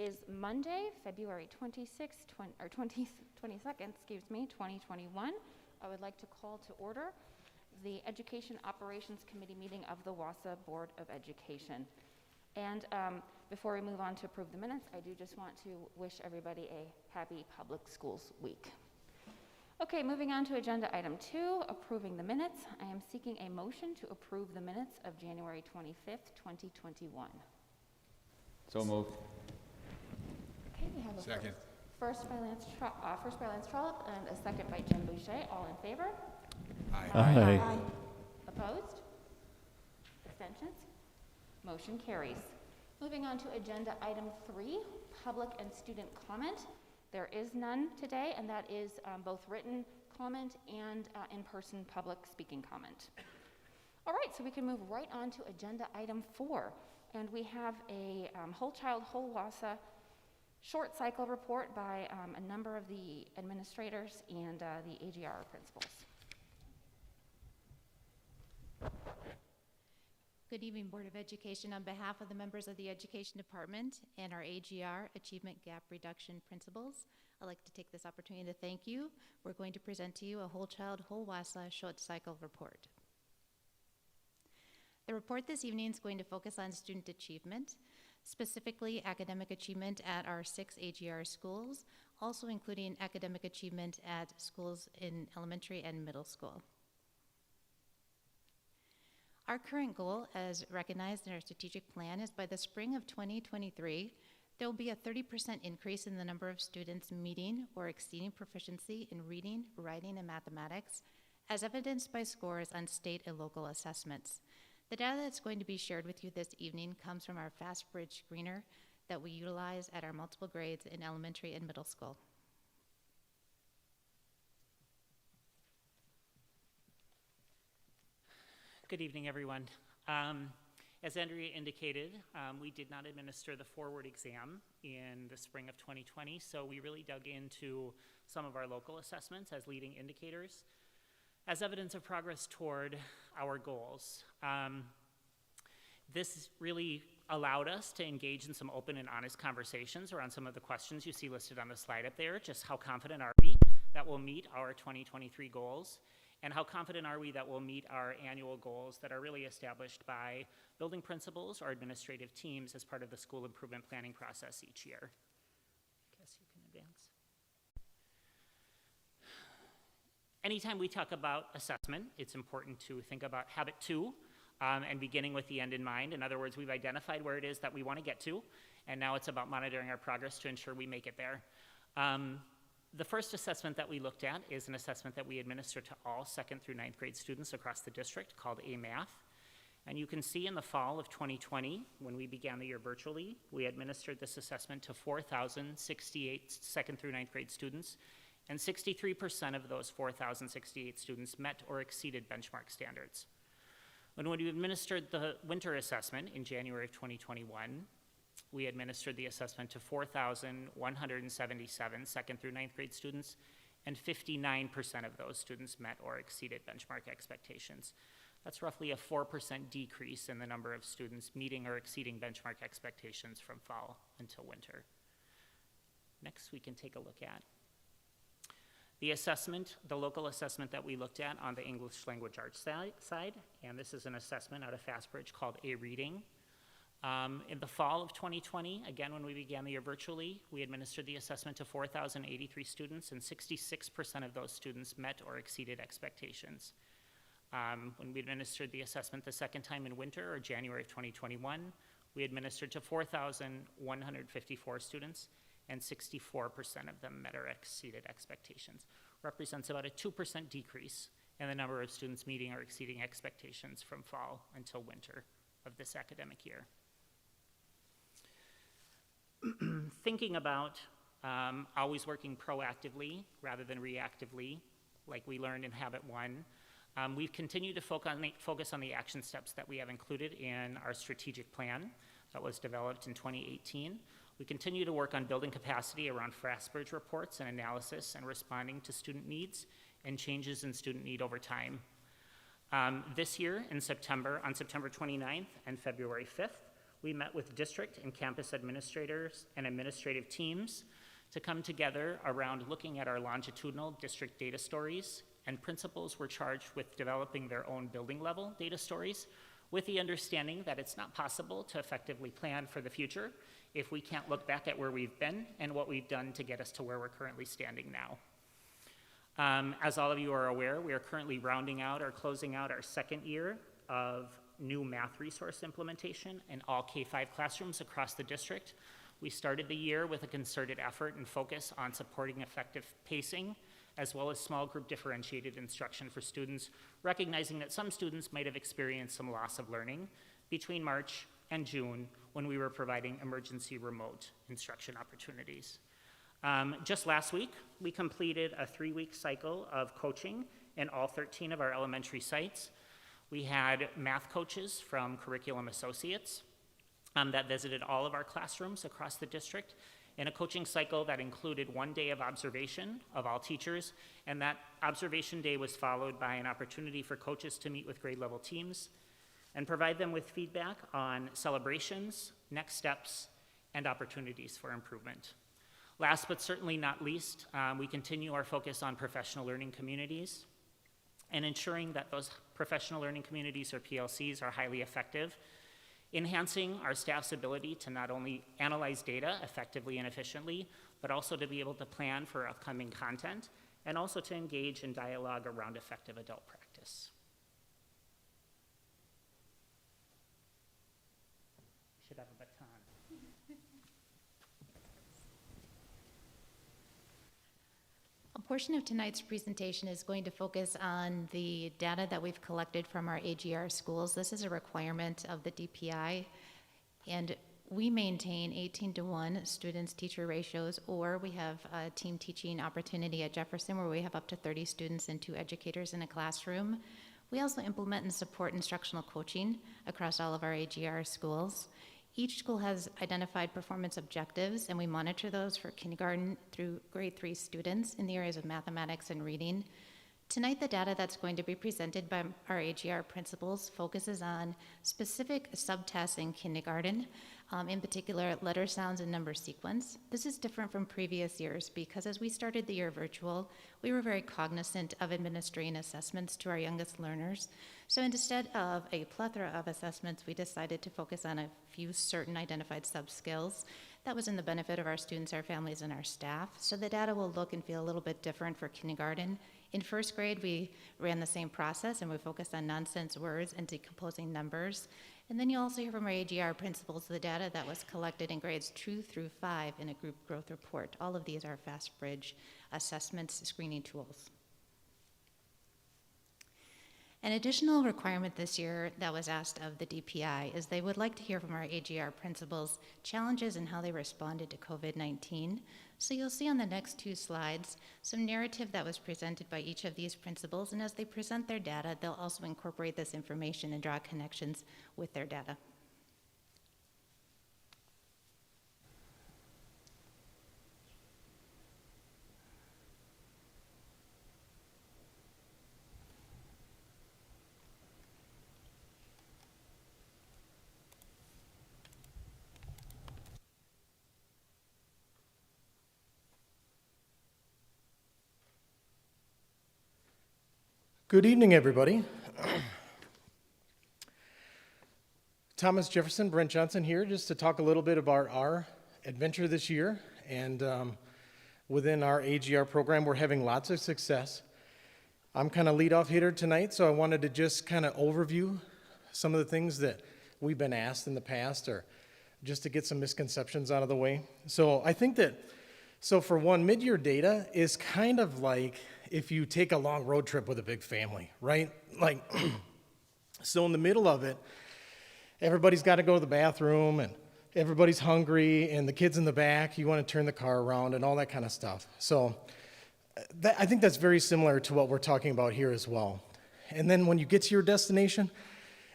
is Monday, February 22nd, 2021. I would like to call to order the Education Operations Committee meeting of the Wausau Board of Education. And before we move on to approve the minutes, I do just want to wish everybody a happy Public Schools Week. Okay, moving on to agenda item 2, approving the minutes. I am seeking a motion to approve the minutes of January 25th, 2021. So moved. Okay, we have a Second. first by Lance Trollope and a second by Jim Boucher. All in favor? Aye. Aye. Opposed? Abstentions? Motion carries. Moving on to agenda item 3, public and student comment. There is none today, and that is both written comment and in-person public speaking comment. All right, so we can move right on to agenda item 4, and we have a Whole Child, Whole Wausau short cycle report by a number of the administrators and the AGR principals. Good evening, Board of Education. On behalf of the members of the Education Department and our AGR Achievement Gap Reduction principals, I'd like to take this opportunity to thank you. We're going to present to you a Whole Child, Whole Wausau short cycle report. The report this evening is going to focus on student achievement, specifically academic achievement at our 6 AGR schools, also including academic achievement at schools in elementary and middle school. Our current goal, as recognized in our strategic plan, is by the spring of 2023, there will be a 30% increase in the number of students meeting or exceeding proficiency in reading, writing, and mathematics, as evidenced by scores on state and local assessments. The data that's going to be shared with you this evening comes from our FastBridge screener that we utilize at our multiple grades in elementary and middle school. Good evening, everyone. As Andrea indicated, we did not administer the forward exam in the spring of 2020, so we really dug into some of our local assessments as leading indicators as evidence of progress toward our goals. This really allowed us to engage in some open and honest conversations around some of the questions you see listed on the slide up there. Just how confident are we that we'll meet our 2023 goals? And how confident are we that we'll meet our annual goals that are really established by building principals or administrative teams as part of the school improvement planning process each year? I guess you can advance. Anytime we talk about assessment, it's important to think about habit 2 and beginning with the end in mind. In other words, we've identified where it is that we want to get to, and now it's about monitoring our progress to ensure we make it there. The first assessment that we looked at is an assessment that we administer to all 2nd through 9th grade students across the district called A-Math. And you can see in the fall of 2020, when we began the year virtually, we administered this assessment to 4,068 2nd through 9th grade students, and 63% of those 4,068 students met or exceeded benchmark standards. When we administered the winter assessment in January of 2021, we administered the assessment to 4,177 2nd through 9th grade students, and 59% of those students met or exceeded benchmark expectations. That's roughly a 4% decrease in the number of students meeting or exceeding benchmark expectations from fall until winter. Next, we can take a look at the assessment, the local assessment that we looked at on the English language arts side, and this is an assessment out of FastBridge called A-Reading. In the fall of 2020, again, when we began the year virtually, we administered the assessment to 4,083 students, and 66% of those students met or exceeded expectations. When we administered the assessment the second time in winter, or January of 2021, we administered to 4,154 students, and 64% of them met or exceeded expectations. Represents about a 2% decrease in the number of students meeting or exceeding expectations from fall until winter of this academic year. Thinking about always working proactively rather than reactively, like we learned in Habit 1, we've continued to focus on the action steps that we have included in our strategic plan that was developed in 2018. We continue to work on building capacity around FastBridge reports and analysis and responding to student needs and changes in student need over time. This year, on September 29th and February 5th, we met with district and campus administrators and administrative teams to come together around looking at our longitudinal district data stories, and principals were charged with developing their own building level data stories with the understanding that it's not possible to effectively plan for the future if we can't look back at where we've been and what we've done to get us to where we're currently standing now. As all of you are aware, we are currently rounding out or closing out our second year of new math resource implementation in all K-5 classrooms across the district. We started the year with a concerted effort and focus on supporting effective pacing, as well as small group differentiated instruction for students, recognizing that some students might have experienced some loss of learning between March and June when we were providing emergency remote instruction opportunities. Just last week, we completed a 3-week cycle of coaching in all 13 of our elementary sites. We had math coaches from Curriculum Associates that visited all of our classrooms across the district in a coaching cycle that included 1 day of observation of all teachers, and that observation day was followed by an opportunity for coaches to meet with grade level teams and provide them with feedback on celebrations, next steps, and opportunities for improvement. Last but certainly not least, we continue our focus on professional learning communities and ensuring that those professional learning communities, or PLCs, are highly effective, enhancing our staff's ability to not only analyze data effectively and efficiently, but also to be able to plan for upcoming content and also to engage in dialogue around effective adult practice. Should have a baton. A portion of tonight's presentation is going to focus on the data that we've collected from our AGR schools. This is a requirement of the DPI, and we maintain 18-to-1 students-teacher ratios, or we have a team teaching opportunity at Jefferson where we have up to 30 students and 2 educators in a classroom. We also implement and support instructional coaching across all of our AGR schools. Each school has identified performance objectives, and we monitor those for kindergarten through grade 3 students in the areas of mathematics and reading. Tonight, the data that's going to be presented by our AGR principals focuses on specific subtests in kindergarten, in particular letter sounds and number sequence. This is different from previous years because as we started the year virtual, we were very cognizant of administering assessments to our youngest learners. So instead of a plethora of assessments, we decided to focus on a few certain identified sub-skills. That was in the benefit of our students, our families, and our staff. So the data will look and feel a little bit different for kindergarten. In first grade, we ran the same process, and we focused on nonsense words and decomposing numbers. And then you'll also hear from our AGR principals the data that was collected in grades 2 through 5 in a group growth report. All of these are FastBridge assessments screening tools. An additional requirement this year that was asked of the DPI is they would like to hear from our AGR principals challenges and how they responded to COVID-19. So you'll see on the next 2 slides some narrative that was presented by each of these principals, and as they present their data, they'll also incorporate this information and draw connections with their data. Good evening, everybody. Thomas Jefferson, Brent Johnson here, just to talk a little bit about our adventure this year. And within our AGR program, we're having lots of success. I'm kind of lead-off hitter tonight, so I wanted to just kind of overview some of the things that we've been asked in the past, or just to get some misconceptions out of the way. So I think that, for one, mid-year data is kind of like if you take a long road trip with a big family, right? Like, so in the middle of it, everybody's got to go to the bathroom, and everybody's hungry, and the kid's in the back, you want to turn the car around, and all that kind of stuff. So I think that's very similar to what we're talking about here as well. And then when you get to your destination,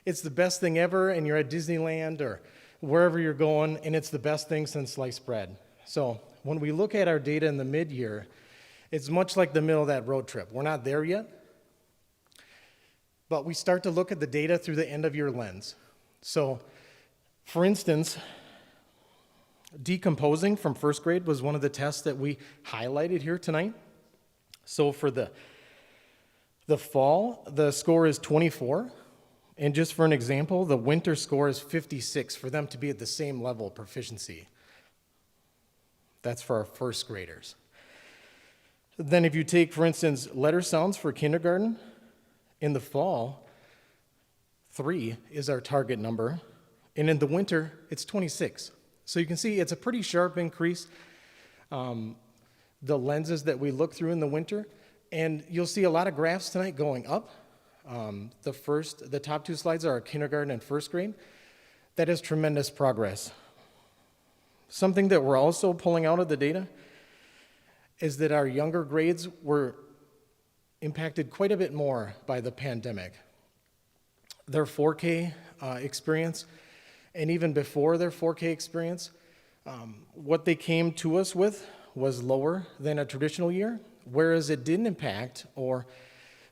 it's the best thing ever, and you're at Disneyland or wherever you're going, and it's the best thing since sliced bread. So when we look at our data in the mid-year, it's much like the middle of that road trip. We're not there yet, but we start to look at the data through the end-of-year lens. So For instance, decomposing from first grade was one of the tests that we highlighted here tonight. So for the fall, the score is 24. And just for an example, the winter score is 56 for them to be at the same level of proficiency. That's for our first graders. Then if you take, for instance, letter sounds for kindergarten, in the fall, 3 is our target number. And in the winter, it's 26. So you can see it's a pretty sharp increase, the lenses that we look through in the winter. And you'll see a lot of graphs tonight going up. The top 2 slides are kindergarten and first grade. That is tremendous progress. Something that we're also pulling out of the data is that our younger grades were impacted quite a bit more by the pandemic. Their 4K experience, and even before their 4K experience, what they came to us with was lower than a traditional year, whereas it didn't impact, or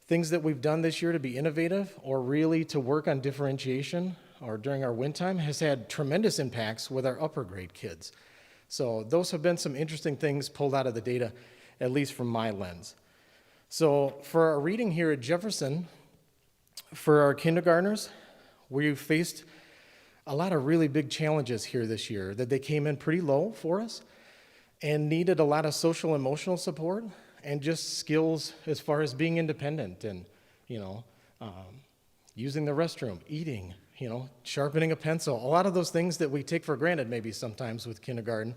things that we've done this year to be innovative or really to work on differentiation or during our win time has had tremendous impacts with our upper grade kids. So those have been some interesting things pulled out of the data, at least from my lens. So for our reading here at Jefferson, for our kindergartners, we faced a lot of really big challenges here this year, that they came in pretty low for us and needed a lot of social emotional support and just skills as far as being independent and, using the restroom, eating, sharpening a pencil. A lot of those things that we take for granted maybe sometimes with kindergarten,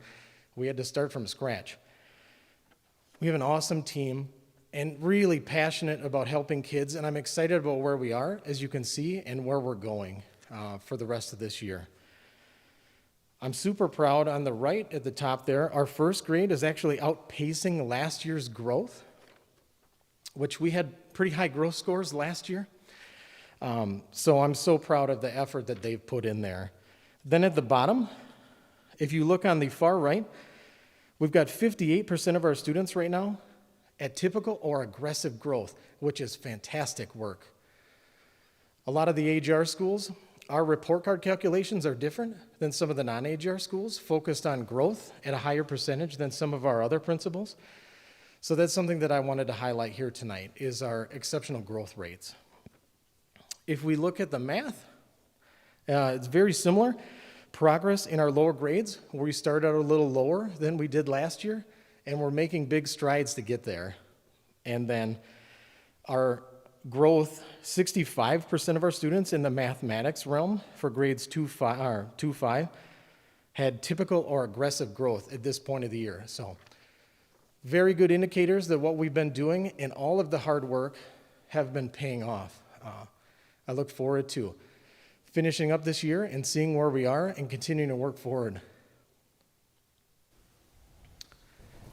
we had to start from scratch. We have an awesome team and really passionate about helping kids, and I'm excited about where we are, as you can see, and where we're going for the rest of this year. I'm super proud on the right at the top there. Our first grade is actually outpacing last year's growth, which we had pretty high growth scores last year. So I'm so proud of the effort that they've put in there. Then at the bottom, if you look on the far right, we've got 58% of our students right now at typical or aggressive growth, which is fantastic work. A lot of the AGR schools, our report card calculations are different than some of the non-AGR schools, focused on growth at a higher percentage than some of our other principals. So that's something that I wanted to highlight here tonight, is our exceptional growth rates. If we look at the math, it's very similar. Progress in our lower grades, where we started out a little lower than we did last year, and we're making big strides to get there. And then our growth, 65% of our students in the mathematics realm for grades 2-5 had typical or aggressive growth at this point of the year. So very good indicators that what we've been doing and all of the hard work have been paying off. I look forward to finishing up this year and seeing where we are and continuing to work forward.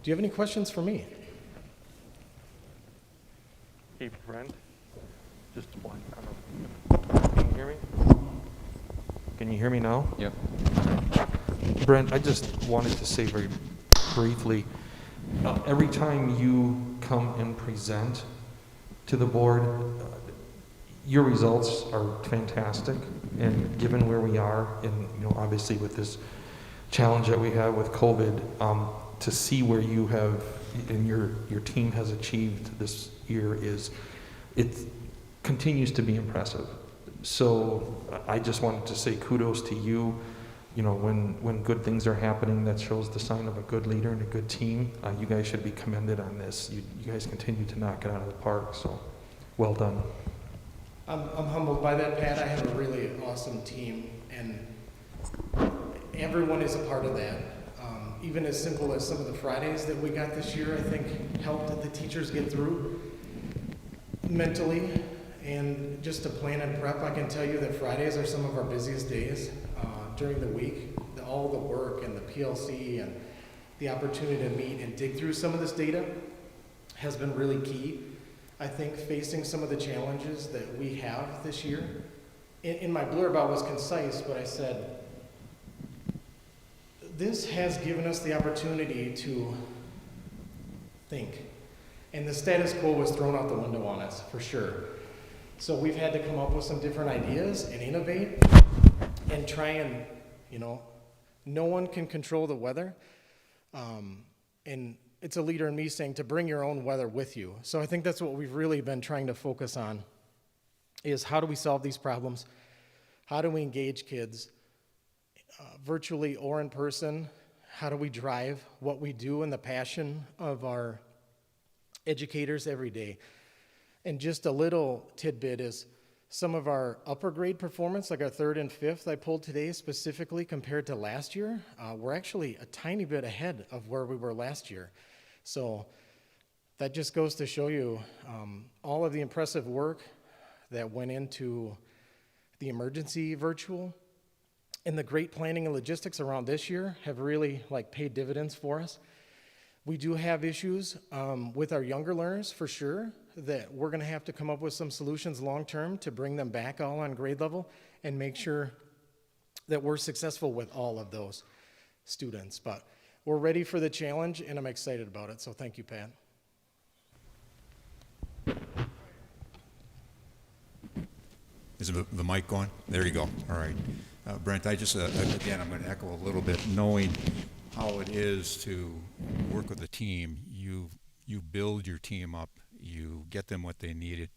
Do you have any questions for me? Hey, Brent. Just one. Can you hear me? Can you hear me now? Yep. Brent, I just wanted to say very briefly, every time you come and present to the board, your results are fantastic. And given where we are, and obviously with this challenge that we have with COVID, to see where you have and your team has achieved this year it continues to be impressive. So I just wanted to say kudos to you. When good things are happening, that shows the sign of a good leader and a good team. You guys should be commended on this. You guys continue to knock it out of the park, so well done. I'm humbled by that, Pat. I have a really awesome team, and everyone is a part of that. Even as simple as some of the Fridays that we got this year, I think helped the teachers get through mentally, and just to plan and prep. I can tell you that Fridays are some of our busiest days during the week. All the work and the PLC and the opportunity to meet and dig through some of this data has been really key. I think facing some of the challenges that we have this year. In my blurb, I was concise, but I said, this has given us the opportunity to think. And the status quo was thrown out the window on us, for sure. So we've had to come up with some different ideas and innovate and try and You know, no one can control the weather. And it's a leader in me saying to bring your own weather with you. So I think that's what we've really been trying to focus on, is how do we solve these problems? How do we engage kids virtually or in person? How do we drive what we do and the passion of our educators every day? And just a little tidbit is some of our upper grade performance, like our 3rd and 5th I pulled today specifically compared to last year, we're actually a tiny bit ahead of where we were last year. So that just goes to show you all of the impressive work that went into the emergency virtual, and the great planning and logistics around this year have really paid dividends for us. We do have issues with our younger learners for sure, that we're going to have to come up with some solutions long term to bring them back all on grade level and make sure that we're successful with all of those students. But we're ready for the challenge, and I'm excited about it. So thank you, Pat. Is the mic going? There you go. All right. Brent, I just, again, I'm going to echo a little bit, knowing how it is to work with a team. You build your team up, you get them what they need,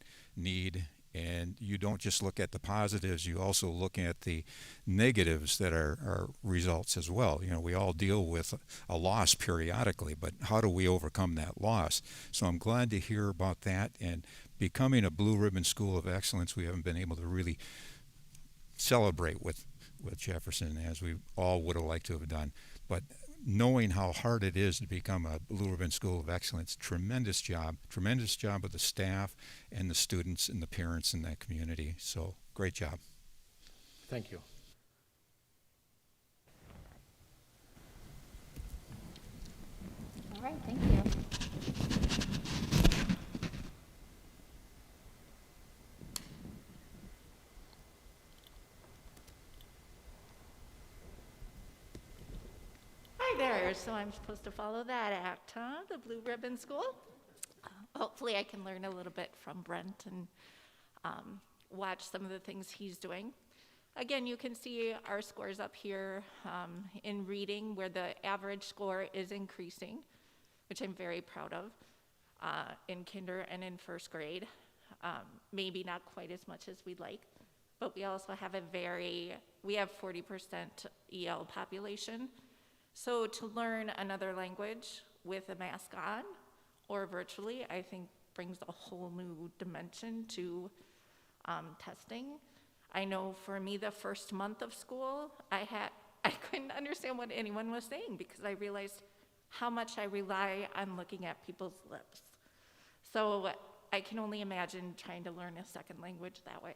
and you don't just look at the positives, you also look at the negatives that are results as well. You know, we all deal with a loss periodically, but how do we overcome that loss? So I'm glad to hear about that, and becoming a Blue Ribbon School of Excellence, we haven't been able to really celebrate with Jefferson as we all would have liked to have done. But knowing how hard it is to become a Blue Ribbon School of Excellence, tremendous job of the staff and the students and the parents in that community. So great job. Thank you. All right, thank you. Hi there, so I'm supposed to follow that act, huh? The Blue Ribbon School? Hopefully I can learn a little bit from Brent and watch some of the things he's doing. Again, you can see our scores up here in reading, where the average score is increasing, which I'm very proud of, in kinder and in 1st grade. Maybe not quite as much as we'd like, but we also have we have 40% EL population. So to learn another language with a mask on or virtually, I think brings a whole new dimension to testing. I know for me, the first month of school, I couldn't understand what anyone was saying because I realized how much I rely on looking at people's lips. So I can only imagine trying to learn a second language that way.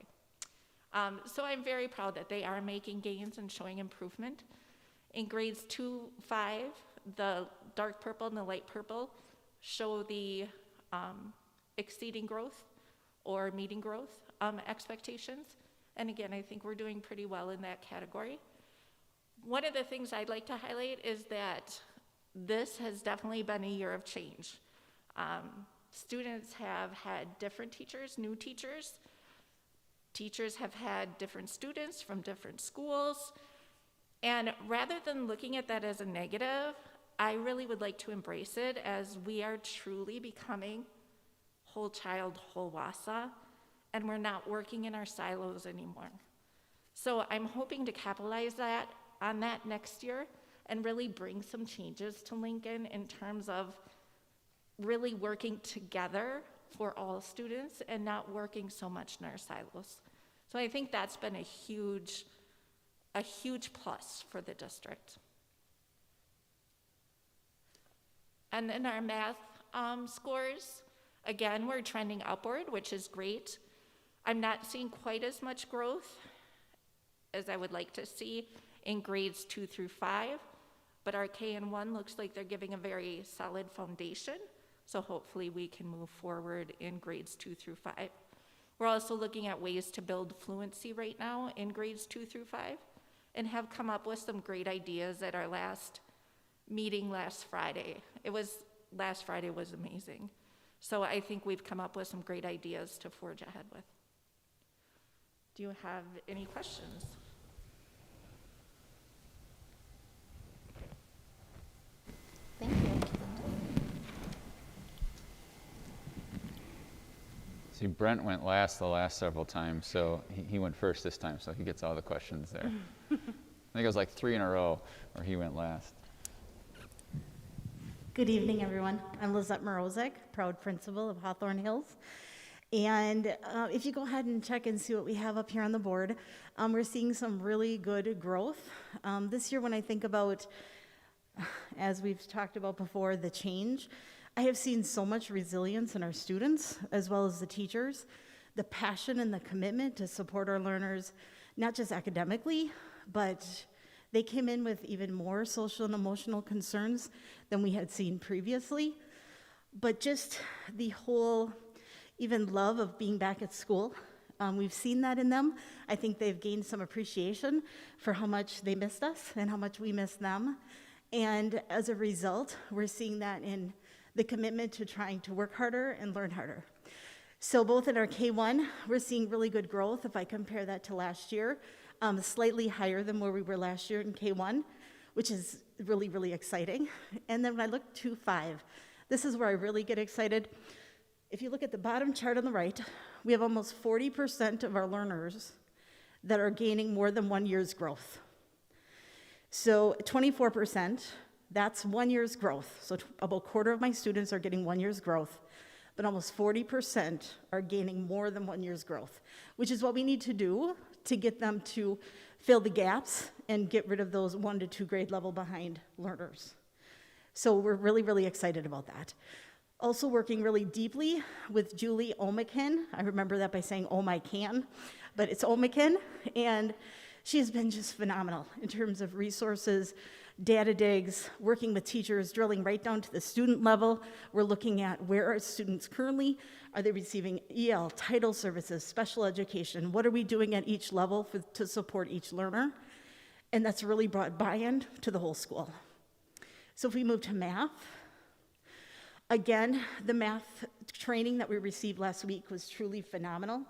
So I'm very proud that they are making gains and showing improvement. In grades 2-5, the dark purple and the light purple show the exceeding growth or meeting growth expectations. And again, I think we're doing pretty well in that category. One of the things I'd like to highlight is that this has definitely been a year of change. Students have had different teachers, new teachers. Teachers have had different students from different schools. And rather than looking at that as a negative, I really would like to embrace it as we are truly becoming whole child, whole Wausau, and we're not working in our silos anymore. So I'm hoping to capitalize on that next year and really bring some changes to Lincoln in terms of really working together for all students and not working so much in our silos. So I think that's been a huge plus for the district. And then our math scores, again, we're trending upward, which is great. I'm not seeing quite as much growth as I would like to see in grades 2-5, but our K and 1 looks like they're giving a very solid foundation, so hopefully we can move forward in grades 2-5. We're also looking at ways to build fluency right now in grades 2-5 and have come up with some great ideas at our last meeting last Friday. Last Friday was amazing. So I think we've come up with some great ideas to forge ahead with. Do you have any questions? See, Brent went last the last several times, so he went first this time, so he gets all the questions there. I think it was like 3 in a row where he went last. Good evening, everyone. I'm Lizette Morozek, proud principal of Hawthorne Hills. And if you go ahead and check and see what we have up here on the board, we're seeing some really good growth. This year, when I think about, as we've talked about before, the change, I have seen so much resilience in our students, as well as the teachers, the passion and the commitment to support our learners, not just academically, but they came in with even more social and emotional concerns than we had seen previously. But just the whole, even love of being back at school, we've seen that in them. I think they've gained some appreciation for how much they missed us and how much we missed them. And as a result, we're seeing that in the commitment to trying to work harder and learn harder. So both in our K1, we're seeing really good growth. If I compare that to last year, slightly higher than where we were last year in K1, which is really, really exciting. And then when I look to 5, this is where I really get excited. If you look at the bottom chart on the right, we have almost 40% of our learners that are gaining more than 1 year's growth. So 24%, that's 1 year's growth. So about a quarter of my students are getting 1 year's growth, but almost 40% are gaining more than 1 year's growth, which is what we need to do to get them to fill the gaps and get rid of those 1 to 2 grade level behind learners. So we're really, really excited about that. Also working really deeply with Julie Omican. I remember that by saying, oh my can, but it's Omican. And she has been just phenomenal in terms of resources, data digs, working with teachers, drilling right down to the student level. We're looking at where are students currently? Are they receiving EL, title services, special education? What are we doing at each level to support each learner? And that's really brought buy-in to the whole school. So if we move to math, again, the math training that we received last week was truly phenomenal.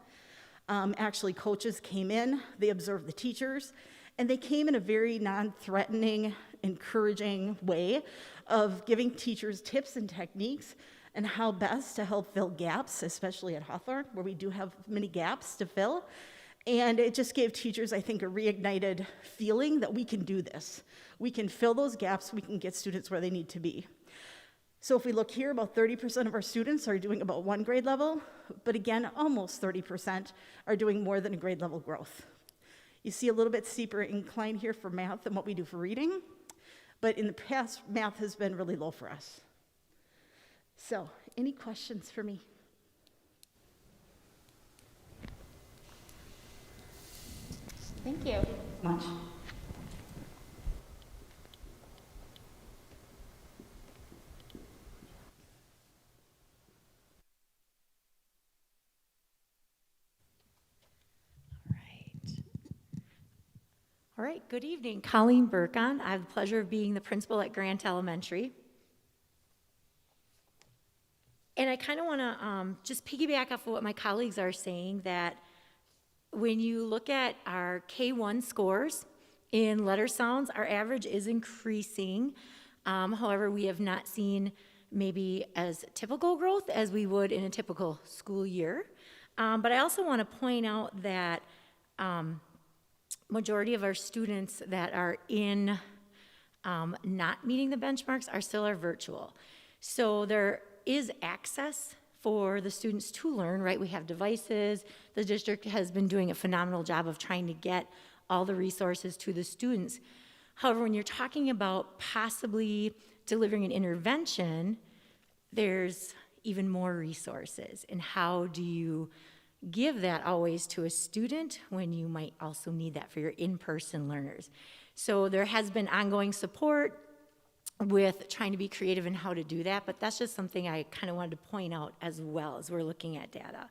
Actually, coaches came in, they observed the teachers, and they came in a very non-threatening, encouraging way of giving teachers tips and techniques and how best to help fill gaps, especially at Hawthorne, where we do have many gaps to fill. And it just gave teachers, I think, a reignited feeling that we can do this. We can fill those gaps, we can get students where they need to be. So if we look here, about 30% of our students are doing about 1 grade level, but again, almost 30% are doing more than a grade level growth. You see a little bit steeper incline here for math than what we do for reading, but in the past, math has been really low for us. So, any questions for me? Thank you. Much. All right, good evening. Colleen Burkon. I have the pleasure of being the principal at Grant Elementary. And I kind of want to just piggyback off of what my colleagues are saying, that when you look at our K1 scores in letter sounds, our average is increasing. However, we have not seen maybe as typical growth as we would in a typical school year. But I also want to point out that majority of our students that are in not meeting the benchmarks are still our virtual. So there is access for the students to learn, right? We have devices. The district has been doing a phenomenal job of trying to get all the resources to the students. However, when you're talking about possibly delivering an intervention, there's even more resources. And how do you give that always to a student when you might also need that for your in-person learners? So there has been ongoing support with trying to be creative in how to do that, but that's just something I kind of wanted to point out as well as we're looking at data.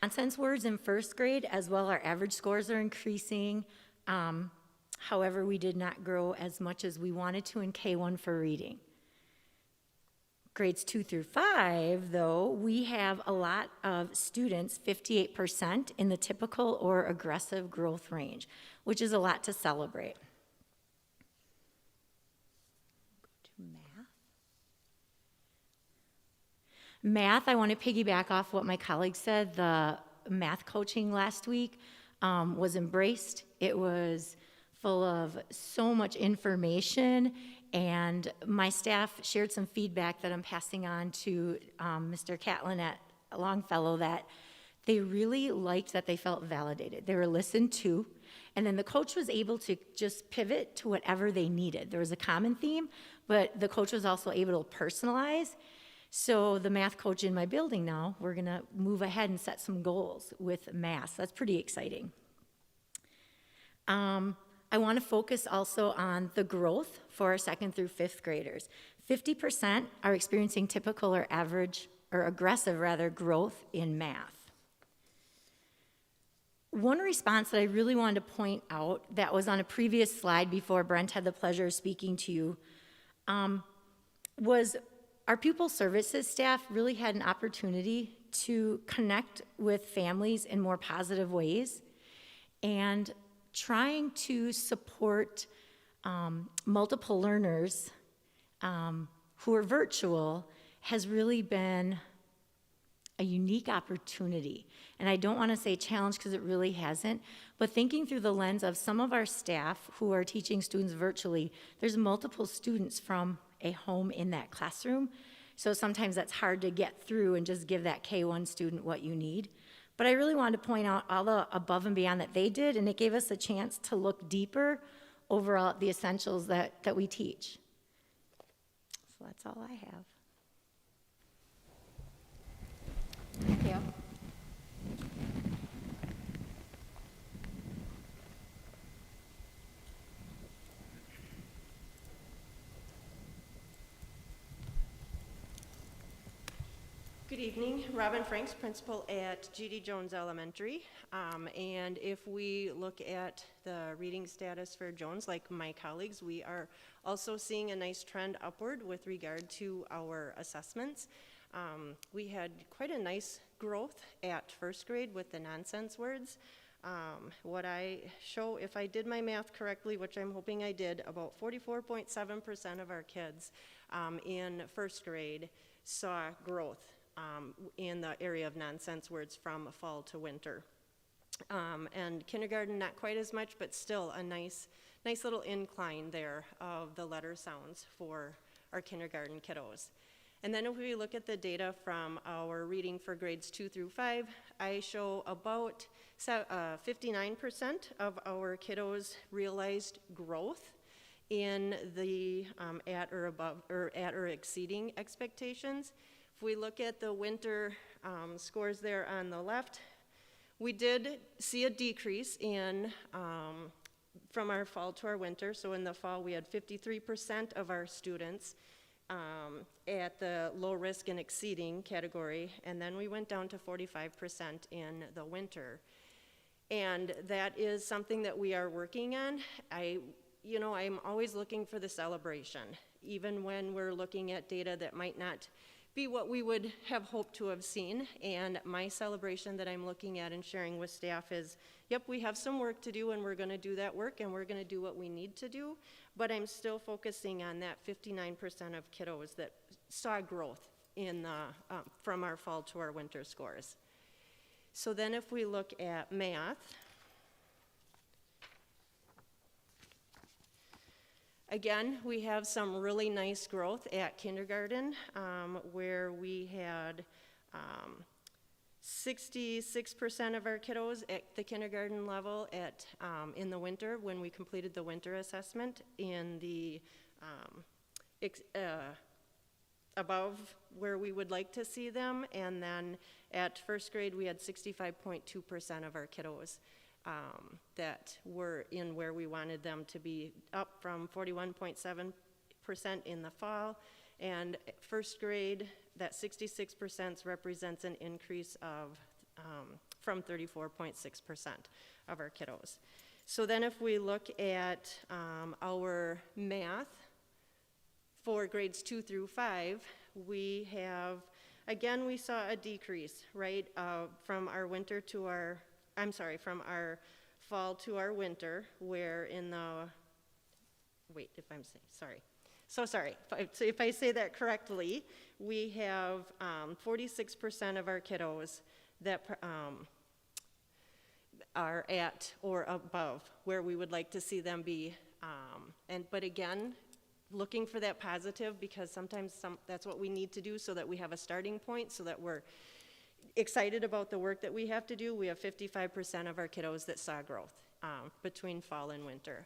Nonsense words in first grade as well, our average scores are increasing. However, we did not grow as much as we wanted to in K1 for reading. Grades 2 through 5, though, we have a lot of students, 58%, in the typical or aggressive growth range, which is a lot to celebrate. Go to math. Math, I want to piggyback off what my colleague said. The math coaching last week was embraced. It was full of so much information, and my staff shared some feedback that I'm passing on to Mr. Catlin at Longfellow, that they really liked that they felt validated. They were listened to, and then the coach was able to just pivot to whatever they needed. There was a common theme, but the coach was also able to personalize. So the math coach in my building now, we're gonna move ahead and set some goals with math. That's pretty exciting. I want to focus also on the growth for our 2nd through 5th graders. 50% are experiencing typical or average, or aggressive rather, growth in math. One response that I really wanted to point out that was on a previous slide before Brent had the pleasure of speaking to you was our pupil services staff really had an opportunity to connect with families in more positive ways, and trying to support multiple learners who are virtual has really been a unique opportunity. And I don't want to say challenge because it really hasn't, but thinking through the lens of some of our staff who are teaching students virtually, there's multiple students from a home in that classroom. So sometimes that's hard to get through and just give that K1 student what you need. But I really wanted to point out all the above and beyond that they did, and it gave us a chance to look deeper overall at the essentials that we teach. So that's all I have. Thank you. Good evening, Robin Franks, principal at G.D. Jones Elementary. And if we look at the reading status for Jones, like my colleagues, we are also seeing a nice trend upward with regard to our assessments. We had quite a nice growth at 1st grade with the nonsense words. What I show, if I did my math correctly, which I'm hoping I did, about 44.7% of our kids in 1st grade saw growth in the area of nonsense words from fall to winter. And kindergarten, not quite as much, but still a nice little incline there of the letter sounds for our kindergarten kiddos. And then if we look at the data from our reading for grades 2 through 5, I show about 59% of our kiddos realized growth in the at or above or at or exceeding expectations. If we look at the winter scores there on the left, we did see a decrease in from our fall to our winter. So in the fall, we had 53% of our students at the low risk and exceeding category, and then we went down to 45% in the winter. And that is something that we are working on. I'm always looking for the celebration, even when we're looking at data that might not be what we would have hoped to have seen. And my celebration that I'm looking at and sharing with staff is, yep, we have some work to do, and we're going to do that work, and we're going to do what we need to do. But I'm still focusing on that 59% of kiddos that saw growth in the, from our fall to our winter scores. So then if we look at math, again, we have some really nice growth at kindergarten, where we had 66% of our kiddos at the kindergarten level at in the winter when we completed the winter assessment in the above where we would like to see them. And then at 1st grade, we had 65.2% of our kiddos that were in where we wanted them to be, up from 41.7% in the fall. And 1st grade, that 66% represents an increase of from 34.6% of our kiddos. So then if we look at our math for grades 2 through 5, we have, again, we saw a decrease, right, from our winter to our, from our fall to our winter, where in the, So sorry, if I say that correctly, we have 46% of our kiddos that are at or above where we would like to see them be. But again, looking for that positive, because sometimes that's what we need to do so that we have a starting point, so that we're excited about the work that we have to do. We have 55% of our kiddos that saw growth between fall and winter.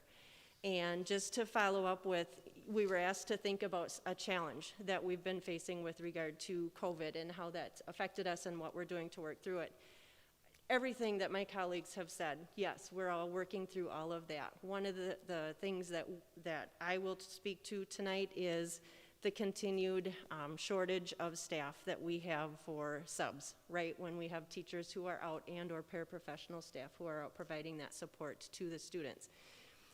And just to follow up with, we were asked to think about a challenge that we've been facing with regard to COVID and how that's affected us and what we're doing to work through it. Everything that my colleagues have said, yes, we're all working through all of that. One of the things that I will speak to tonight is the continued shortage of staff that we have for subs, right? When we have teachers who are out and or paraprofessional staff who are out providing that support to the students.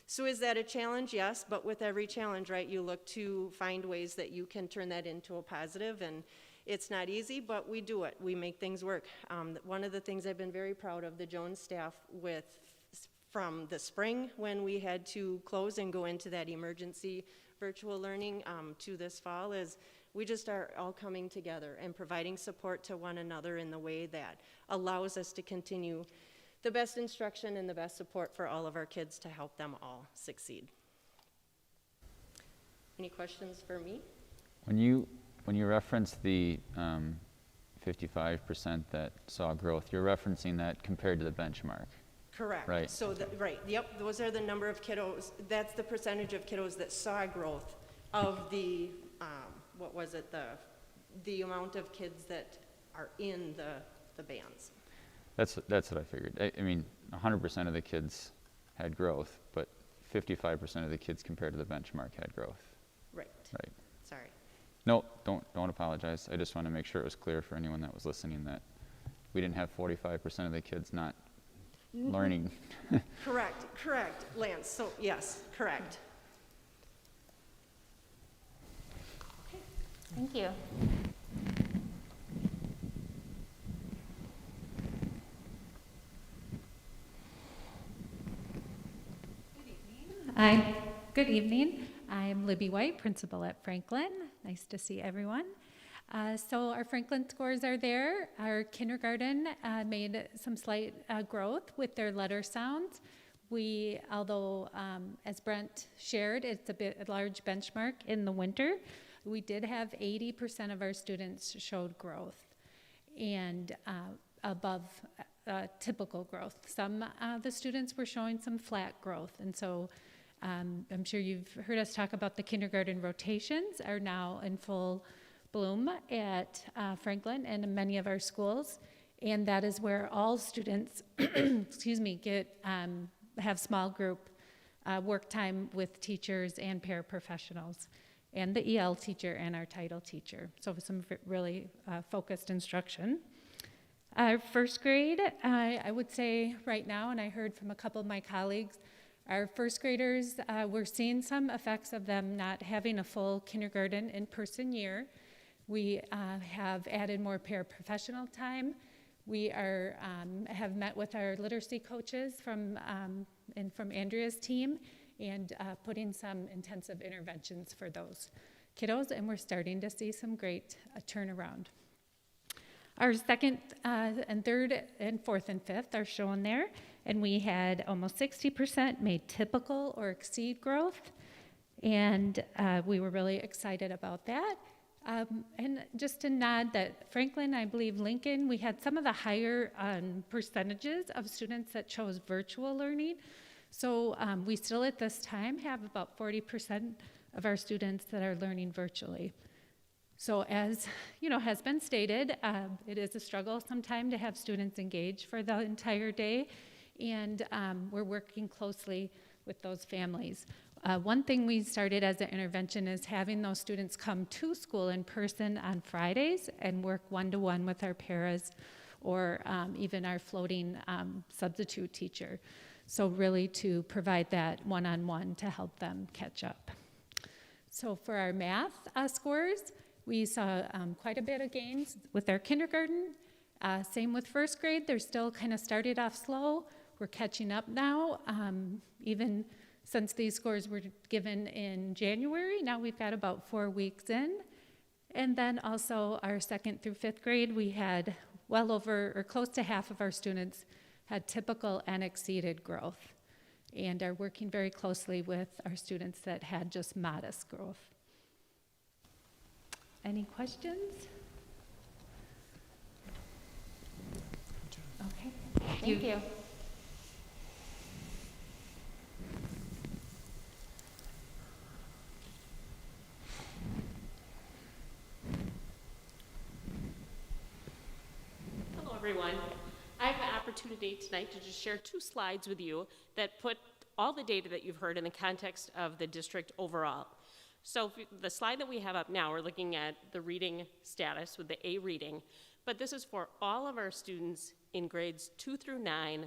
So is that a challenge? Yes, but with every challenge, right, you look to find ways that you can turn that into a positive, and it's not easy, but we do it. We make things work. One of the things I've been very proud of the Jones staff with from the spring when we had to close and go into that emergency virtual learning to this fall is we just are all coming together and providing support to one another in the way that allows us to continue the best instruction and the best support for all of our kids to help them all succeed. Any questions for me? When you reference the 55% that saw growth, you're referencing that compared to the benchmark. Correct. Right. So, right, yep, those are the number of kiddos, that's the percentage of kiddos that saw growth of the, what was it, the amount of kids that are in the bands. That's what I figured. I mean, 100% of the kids had growth, but 55% of the kids compared to the benchmark had growth. Right. Right. Sorry. No, don't apologize. I just want to make sure it was clear for anyone that was listening that we didn't have 45% of the kids not learning. Correct, Lance. So, yes, correct. Thank you. Hi, good evening. I'm Libby White, principal at Franklin. Nice to see everyone. So our Franklin scores are there. Our kindergarten made some slight growth with their letter sounds. Although as Brent shared, it's a large benchmark in the winter. We did have 80% of our students showed growth and above typical growth. Some the students were showing some flat growth, and so I'm sure you've heard us talk about the kindergarten rotations are now in full bloom at Franklin and in many of our schools, and that is where all students, have small group work time with teachers and paraprofessionals, and the EL teacher and our title teacher. So some really focused instruction. Our first grade, I would say right now, and I heard from a couple of my colleagues, our first graders, we're seeing some effects of them not having a full kindergarten in-person year. We have added more paraprofessional time. We have met with our literacy coaches from Andrea's team and putting some intensive interventions for those kiddos, and we're starting to see some great turnaround. Our second and third and fourth and fifth are shown there, and we had almost 60% made typical or exceed growth, and we were really excited about that. And just to nod that Franklin, I believe Lincoln, we had some of the higher percentages of students that chose virtual learning. So we still at this time have about 40% of our students that are learning virtually. So as has been stated, it is a struggle sometimes to have students engage for the entire day, and we're working closely with those families. One thing we started as an intervention is having those students come to school in person on Fridays and work one-to-one with our paras or even our floating substitute teacher. So really to provide that one-on-one to help them catch up. So for our math scores, we saw quite a bit of gains with our kindergarten. Same with first grade. They're still kind of started off slow. We're catching up now. Even since these scores were given in January, now we've got about 4 weeks in. And then also our 2nd through 5th grade, we had well over, or close to half of our students had typical and exceeded growth, and are working very closely with our students that had just modest growth. Any questions? Okay. Thank you. Hello, everyone. I have an opportunity tonight to just share 2 slides with you that put all the data that you've heard in the context of the district overall. So the slide that we have up now, we're looking at the reading status with the A reading, but this is for all of our students in grades 2 through 9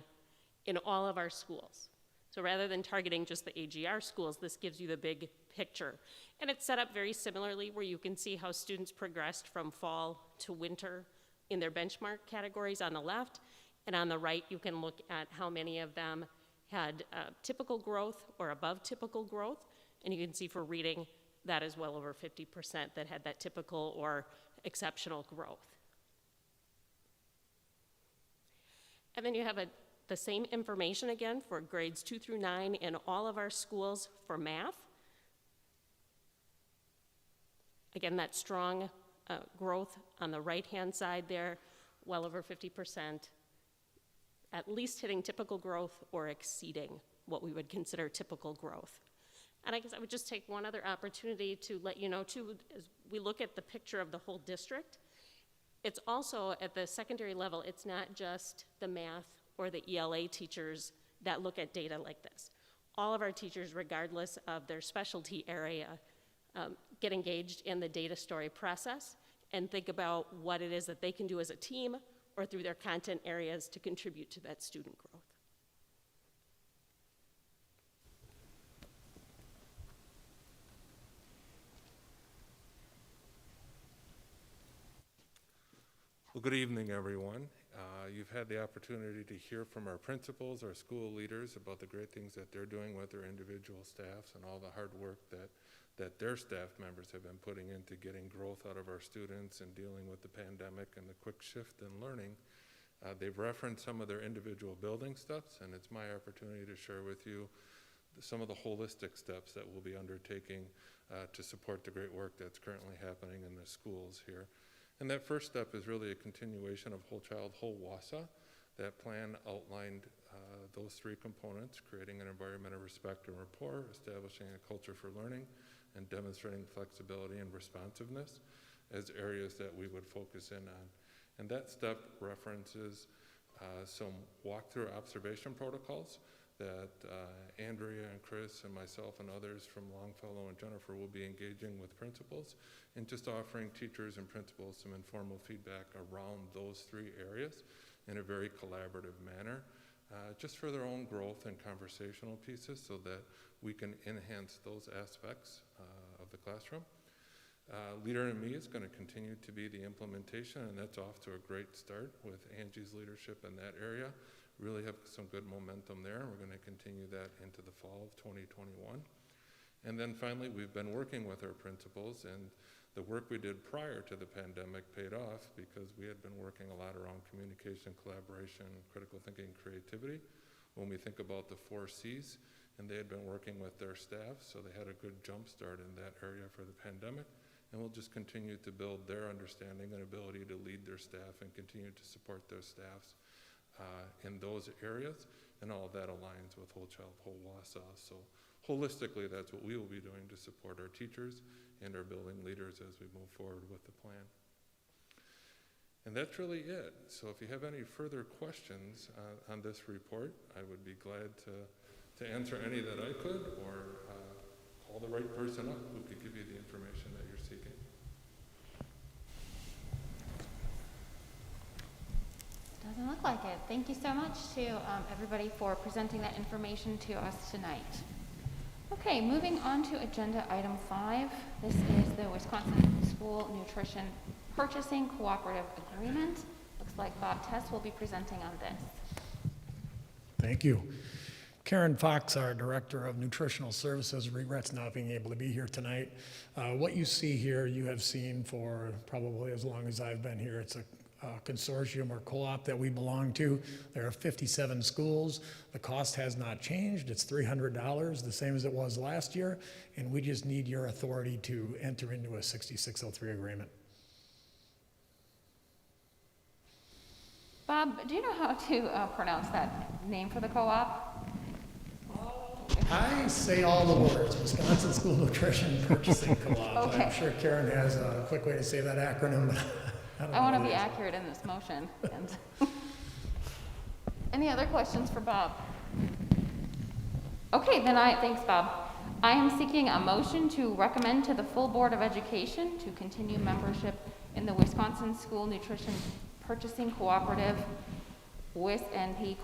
in all of our schools. So rather than targeting just the AGR schools, this gives you the big picture. And it's set up very similarly where you can see how students progressed from fall to winter in their benchmark categories on the left, and on the right you can look at how many of them had typical growth or above typical growth, and you can see for reading that is well over 50% that had that typical or exceptional growth. And then you have the same information again for grades 2 through 9 in all of our schools for math. Again, that strong growth on the right-hand side there, well over 50%, at least hitting typical growth or exceeding what we would consider typical growth. And I guess I would just take one other opportunity to let you know too, as we look at the picture of the whole district, it's also at the secondary level, it's not just the math or the ELA teachers that look at data like this. All of our teachers, regardless of their specialty area, get engaged in the data story process and think about what it is that they can do as a team or through their content areas to contribute to that student growth. Well, good evening, everyone. You've had the opportunity to hear from our principals, our school leaders about the great things that they're doing with their individual staffs and all the hard work that their staff members have been putting into getting growth out of our students and dealing with the pandemic and the quick shift in learning. They've referenced some of their individual building steps, and it's my opportunity to share with you some of the holistic steps that we'll be undertaking to support the great work that's currently happening in the schools here. And that first step is really a continuation of Whole Child, Whole Wausau. That plan outlined those 3 components: creating an environment of respect and rapport, establishing a culture for learning, and demonstrating flexibility and responsiveness as areas that we would focus in on. And that step references some walkthrough observation protocols that Andrea and Chris and myself and others from Longfellow and Jennifer will be engaging with principals and just offering teachers and principals some informal feedback around those 3 areas in a very collaborative manner, just for their own growth and conversational pieces so that we can enhance those aspects of the classroom. Leader in Me is going to continue to be the implementation, and that's off to a great start with Angie's leadership in that area. Really have some good momentum there. We're going to continue that into the fall of 2021. And then finally, we've been working with our principals, and the work we did prior to the pandemic paid off because we had been working a lot around communication, collaboration, critical thinking, creativity. When we think about the 4 C's, and they had been working with their staff, so they had a good jump start in that area for the pandemic. And we'll just continue to build their understanding and ability to lead their staff and continue to support their staffs in those areas, and all of that aligns with Whole Child, Whole Wausau. So holistically, that's what we will be doing to support our teachers and our building leaders as we move forward with the plan. And that's really it. So if you have any further questions on this report, I would be glad to answer any that I could, or call the right person up who could give you the information that you're seeking. Doesn't look like it. Thank you so much to everybody for presenting that information to us tonight. Okay, moving on to agenda item 5. This is the Wisconsin School Nutrition Purchasing Cooperative Agreement. Looks like Bob Tess will be presenting on this. Thank you. Karen Fox, our Director of Nutritional Services, regrets not being able to be here tonight. What you see here, you have seen for probably as long as I've been here. It's a consortium or co-op that we belong to. There are 57 schools. The cost has not changed. It's $300, the same as it was last year, and we just need your authority to enter into a 6603 agreement. Bob, do you know how to pronounce that name for the co-op? I say all the words, Wisconsin School Nutrition Purchasing Co-op. Okay. I'm sure Karen has a quick way to say that acronym, but I don't know. I want to what be it is. accurate in this motion. And any other questions for Bob? Okay, then thanks, Bob. I am seeking a motion to recommend to the full Board of Education to continue membership in the Wisconsin School Nutrition Purchasing Cooperative, WISNP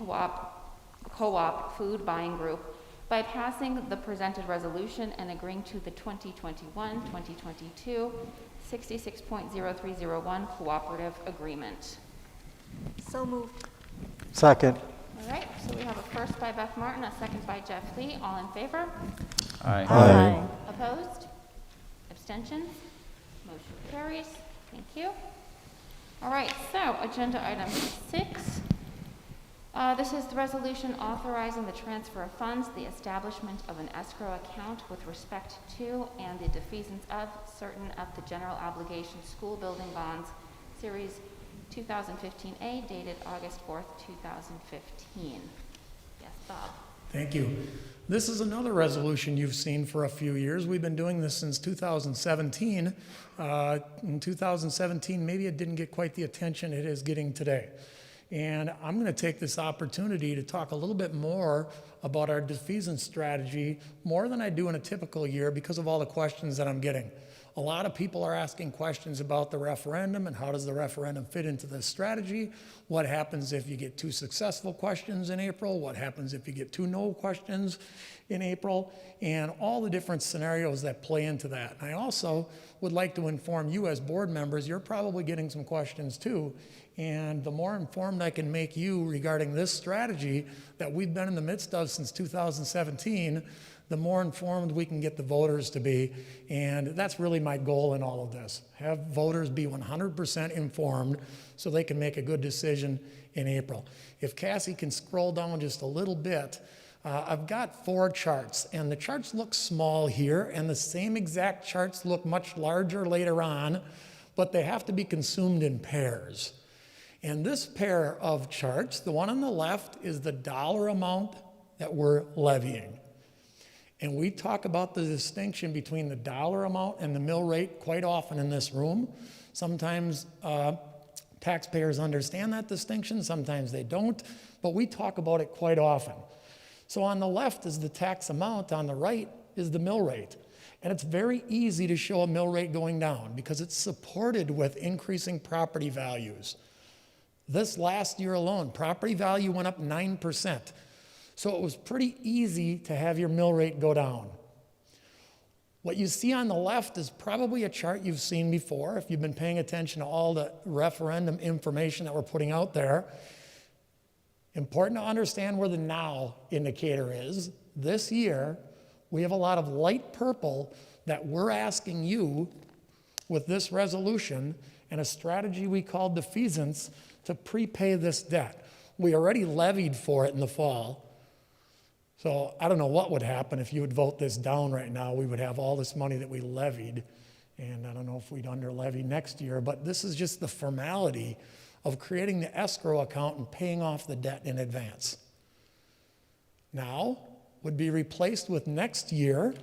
Co-op Food Buying Group by passing the presented resolution and agreeing to the 2021-2022 66.0301 cooperative agreement. So moved. Second. All right, so we have a first by Beth Martin, a second by Jeff Lee. All in favor? Aye. Aye. Opposed? Abstentions? Motion carries. Thank you. All right, so agenda item 6. This is the resolution authorizing the transfer of funds, the establishment of an escrow account with respect to and the defeasance of certain of the general obligation school building bonds, Series 2015A, dated August 4th, 2015. Yes, Bob. Thank you. This is another resolution you've seen for a few years. We've been doing this since 2017. In 2017, maybe it didn't get quite the attention it is getting today. And I'm going to take this opportunity to talk a little bit more about our defeasance strategy, more than I do in a typical year because of all the questions that I'm getting. A lot of people are asking questions about the referendum and how does the referendum fit into this strategy? What happens if you get 2 successful questions in April? What happens if you get 2 no questions in April? And all the different scenarios that play into that. I also would like to inform you as board members, you're probably getting some questions too. And the more informed I can make you regarding this strategy that we've been in the midst of since 2017, the more informed we can get the voters to be. And that's really my goal in all of this. Have voters be 100% informed so they can make a good decision in April. If Cassie can scroll down just a little bit, I've got 4 charts, and the charts look small here, and the same exact charts look much larger later on, but they have to be consumed in pairs. And this pair of charts, the one on the left is the dollar amount that we're levying. And we talk about the distinction between the dollar amount and the mill rate quite often in this room. Sometimes taxpayers understand that distinction, sometimes they don't, but we talk about it quite often. So on the left is the tax amount, on the right is the mill rate. And it's very easy to show a mill rate going down because it's supported with increasing property values. This last year alone, property value went up 9%. So it was pretty easy to have your mill rate go down. What you see on the left is probably a chart you've seen before if you've been paying attention to all the referendum information that we're putting out there. Important to understand where the now indicator is. This year, we have a lot of light purple that we're asking you with this resolution and a strategy we call defeasance to prepay this debt. We already levied for it in the fall. So I don't know what would happen if you would vote this down right now. We would have all this money that we levied, and I don't know if we'd under levy next year, but this is just the formality of creating the escrow account and paying off the debt in advance. Now would be replaced with next year.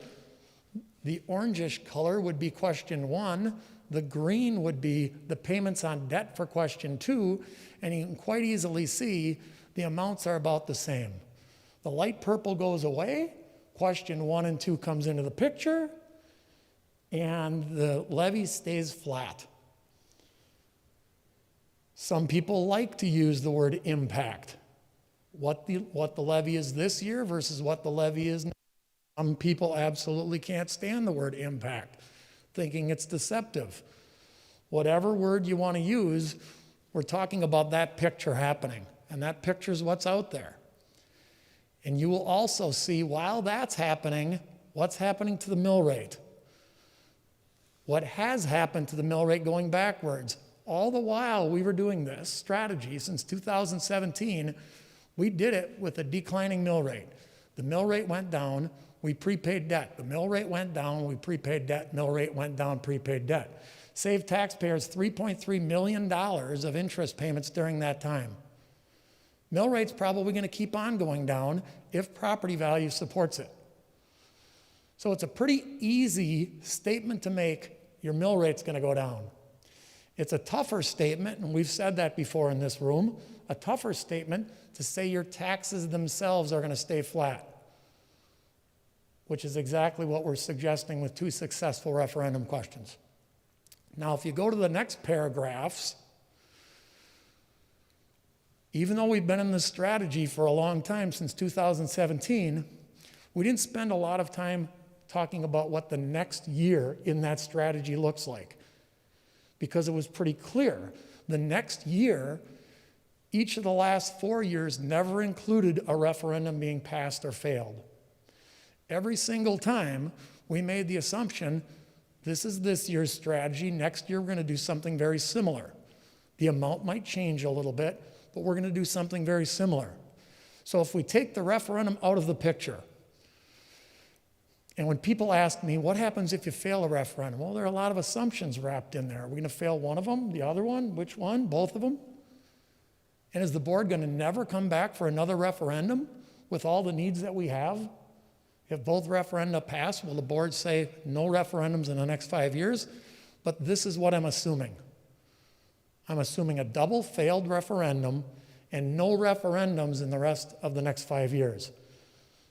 The orangish color would be question 1. The green would be the payments on debt for question 2, and you can quite easily see the amounts are about the same. The light purple goes away, question 1 and 2 comes into the picture, and the levy stays flat. Some people like to use the word impact. What the levy is this year versus what the levy is next. Some people absolutely can't stand the word impact, thinking it's deceptive. Whatever word you want to use, we're talking about that picture happening, and that picture is what's out there. And you will also see, while that's happening, what's happening to the mill rate. What has happened to the mill rate going backwards. All the while we were doing this strategy since 2017, we did it with a declining mill rate. The mill rate went down, we prepaid debt. The mill rate went down, we prepaid debt. Mill rate went down, prepaid debt. Saved taxpayers $3.3 million of interest payments during that time. Mill rate's probably going to keep on going down if property value supports it. So it's a pretty easy statement to make, your mill rate's going to go down. It's a tougher statement, and we've said that before in this room, a tougher statement to say your taxes themselves are going to stay flat, which is exactly what we're suggesting with 2 successful referendum questions. Now, if you go to the next paragraphs, even though we've been in this strategy for a long time, since 2017, we didn't spend a lot of time talking about what the next year in that strategy looks like, because it was pretty clear. The next year, each of the last 4 years never included a referendum being passed or failed. Every single time, we made the assumption, this is this year's strategy, next year we're going to do something very similar. The amount might change a little bit, but we're going to do something very similar. So if we take the referendum out of the picture, and when people ask me, what happens if you fail a referendum? Well, there are a lot of assumptions wrapped in there. Are we going to fail one of them, the other one, which one, both of them? And is the board going to never come back for another referendum with all the needs that we have? If both referenda pass, will the board say no referendums in the next 5 years? But this is what I'm assuming. I'm assuming a double failed referendum and no referendums in the rest of the next 5 years.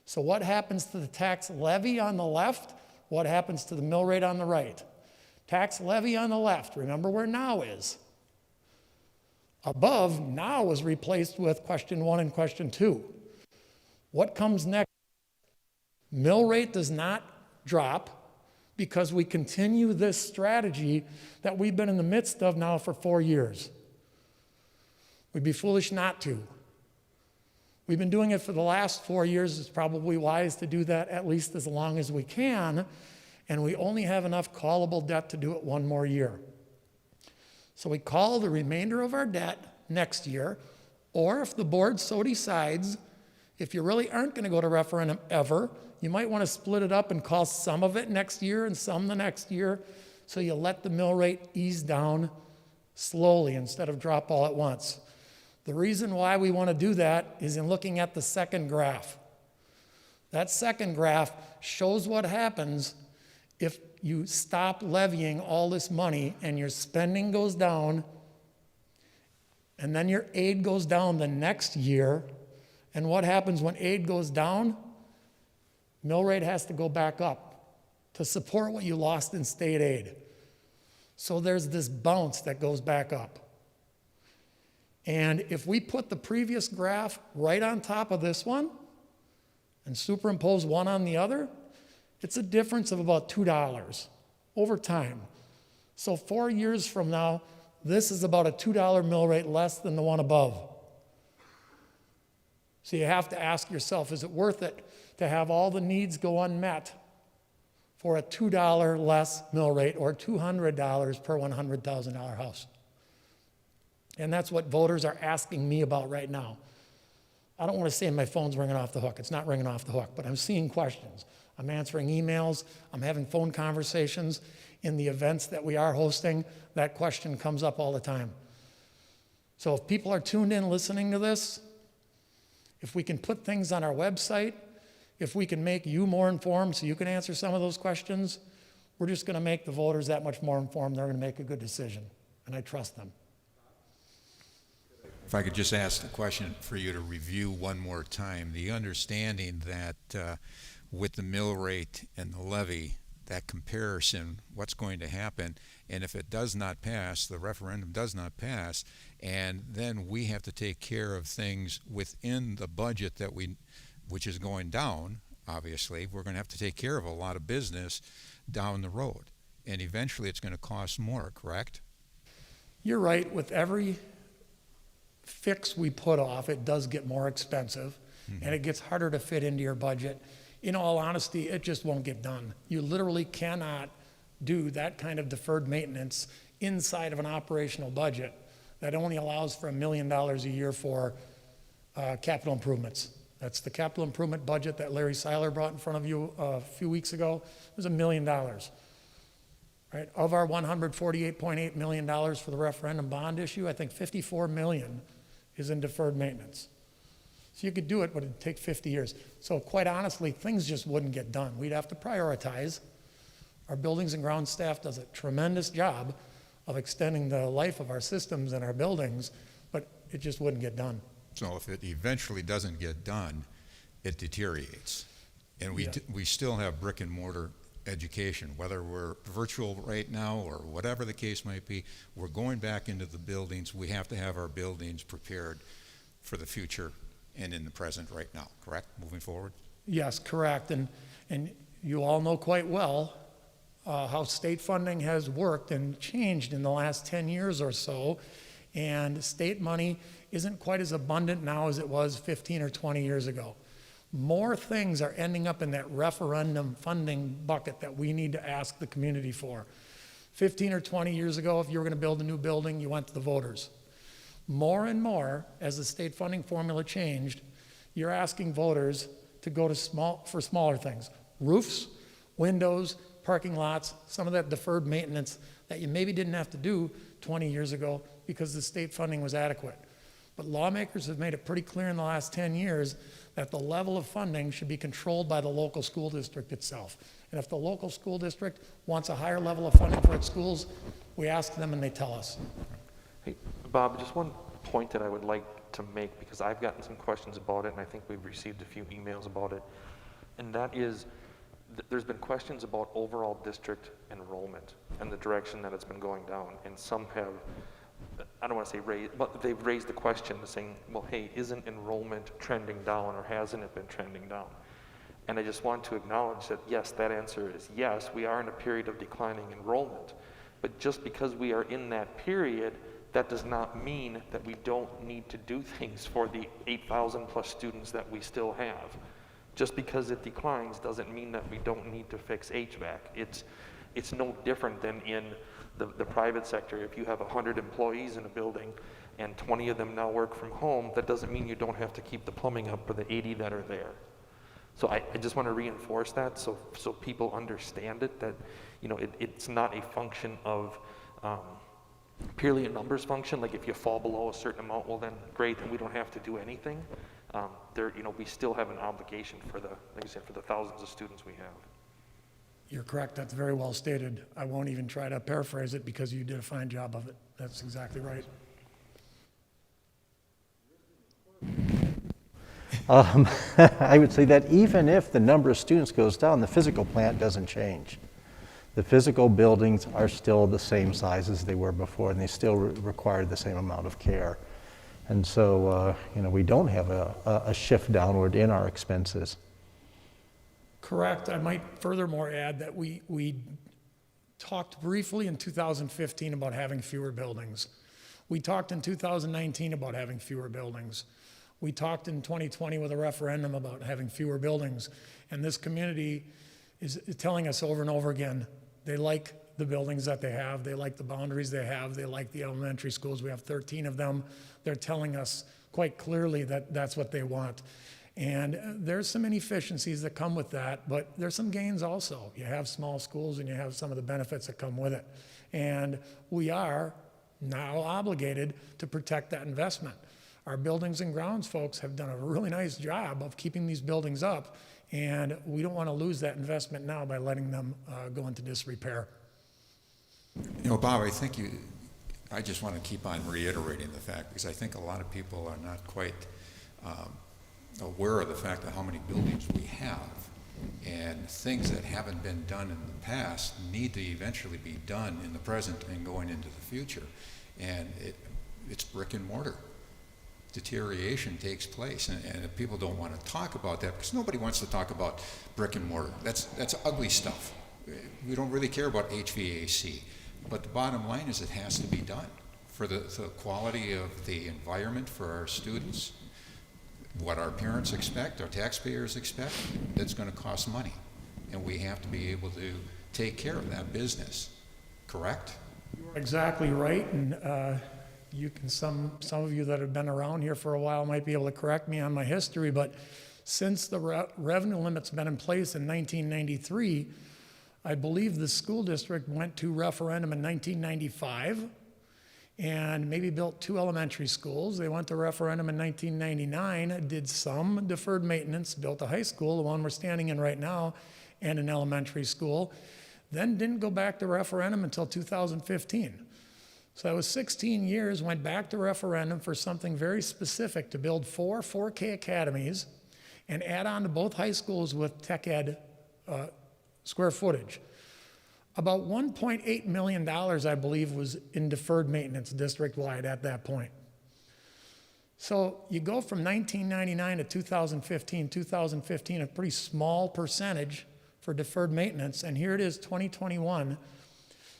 So what happens to the tax levy on the left? What happens to the mill rate on the right? Tax levy on the left, remember where now is. Above, now is replaced with question 1 and question 2. What comes next? Mill rate does not drop because we continue this strategy that we've been in the midst of now for 4 years. We'd be foolish not to. We've been doing it for the last 4 years. It's probably wise to do that at least as long as we can, and we only have enough callable debt to do it 1 more year. So we call the remainder of our debt next year, or if the board so decides, if you really aren't going to go to referendum ever, you might want to split it up and call some of it next year and some the next year, so you let the mill rate ease down slowly instead of drop all at once. The reason why we want to do that is in looking at the second graph. That second graph shows what happens if you stop levying all this money and your spending goes down, and then your aid goes down the next year. And what happens when aid goes down? Mill rate has to go back up to support what you lost in state aid. So there's this bounce that goes back up. And if we put the previous graph right on top of this one and superimpose one on the other, it's a difference of about $2 over time. So 4 years from now, this is about a $2 mill rate less than the one above. So you have to ask yourself, is it worth it to have all the needs go unmet for a $2 less mill rate or $200 per $100,000 house? And that's what voters are asking me about right now. I don't want to say my phone's ringing off the hook. It's not ringing off the hook, but I'm seeing questions. I'm answering emails. I'm having phone conversations. In the events that we are hosting, that question comes up all the time. So if people are tuned in listening to this, if we can put things on our website, if we can make you more informed so you can answer some of those questions, we're just going to make the voters that much more informed. They're going to make a good decision, and I trust them. If I could just ask the question for you to review one more time, the understanding that with the mill rate and the levy, that comparison, what's going to happen, and if it does not pass, the referendum does not pass, and then we have to take care of things within the budget that which is going down, obviously, we're going to have to take care of a lot of business down the road, and eventually it's going to cost more, correct? You're right. With every fix we put off, it does get more expensive. and it gets harder to fit into your budget. In all honesty, it just won't get done. You literally cannot do that kind of deferred maintenance inside of an operational budget that only allows for $1 million a year for capital improvements. That's the capital improvement budget that Larry Seiler brought in front of you a few weeks ago. It was $1 million. Right? Of our $148.8 million for the referendum bond issue, I think $54 million is in deferred maintenance. So you could do it, but it'd take 50 years. So quite honestly, things just wouldn't get done. We'd have to prioritize. Our buildings and grounds staff does a tremendous job of extending the life of our systems and our buildings, but it just wouldn't get done. So if it eventually doesn't get done, it deteriorates. And we still have brick and mortar education, whether we're virtual right now or whatever the case might be. We're going back into the buildings. We have to have our buildings prepared for the future and in the present right now, correct, moving forward? Yes, correct. And you all know quite well how state funding has worked and changed in the last 10 years or so. And state money isn't quite as abundant now as it was 15 or 20 years ago. More things are ending up in that referendum funding bucket that we need to ask the community for. 15 or 20 years ago, if you were going to build a new building, you went to the voters. More and more, as the state funding formula changed, you're asking voters to go to smaller things. Roofs, windows, parking lots, some of that deferred maintenance that you maybe didn't have to do 20 years ago because the state funding was adequate. But lawmakers have made it pretty clear in the last 10 years that the level of funding should be controlled by the local school district itself. And if the local school district wants a higher level of funding for its schools, we ask them and they tell us. Hey, Bob, just one point that I would like to make, because I've gotten some questions about it, and I think we've received a few emails about it, and that is, there's been questions about overall district enrollment and the direction that it's been going down, and some have, I don't want to say raised, but they've raised the question saying, well, hey, isn't enrollment trending down, or hasn't it been trending down? And I just want to acknowledge that, yes, that answer is yes, we are in a period of declining enrollment, but just because we are in that period, that does not mean that we don't need to do things for the 8,000 plus students that we still have. Just because it declines doesn't mean that we don't need to fix HVAC. It's no different than in the private sector. If you have 100 employees in a building and 20 of them now work from home, that doesn't mean you don't have to keep the plumbing up for the 80 that are there. So I just want to reinforce that so people understand it, that it's not a function of purely a numbers function. Like if you fall below a certain amount, well then great, then we don't have to do anything. We still have an obligation for like I said, for the thousands of students we have. You're correct. That's very well stated. I won't even try to paraphrase it because you did a fine job of it. That's exactly right. I would say that even if the number of students goes down, the physical plant doesn't change. The physical buildings are still the same size as they were before, and they still require the same amount of care. And so, we don't have a shift downward in our expenses. Correct. I might furthermore add that we talked briefly in 2015 about having fewer buildings. We talked in 2019 about having fewer buildings. We talked in 2020 with a referendum about having fewer buildings. And this community is telling us over and over again, they like the buildings that they have, they like the boundaries they have, they like the elementary schools. We have 13 of them. They're telling us quite clearly that that's what they want. And there's some inefficiencies that come with that, but there's some gains also. You have small schools and you have some of the benefits that come with it. And we are now obligated to protect that investment. Our buildings and grounds folks have done a really nice job of keeping these buildings up, and we don't want to lose that investment now by letting them go into disrepair. Bob, I just want to keep on reiterating the fact, because I think a lot of people are not quite aware of the fact of how many buildings we have, and things that haven't been done in the past need to eventually be done in the present and going into the future. And it's brick and mortar. Deterioration takes place, and people don't want to talk about that because nobody wants to talk about brick and mortar. That's ugly stuff. We don't really care about HVAC, but the bottom line is it has to be done for the quality of the environment for our students. what our parents expect, our taxpayers expect, that's going to cost money. And we have to be able to take care of that business, correct? You're exactly right, and you can, some of you that have been around here for a while might be able to correct me on my history, but since the revenue limit's been in place in 1993, I believe the school district went to referendum in 1995 and maybe built 2 elementary schools. They went to referendum in 1999, did some deferred maintenance, built a high school, the one we're standing in right now, and an elementary school, then didn't go back to referendum until 2015. So that was 16 years, went back to referendum for something very specific, to build 4 4K academies and add on to both high schools with tech ed square footage. About $1.8 million, I believe, was in deferred maintenance district-wide at that point. So you go from 1999 to 2015, a pretty small percentage for deferred maintenance, and here it is, 2021,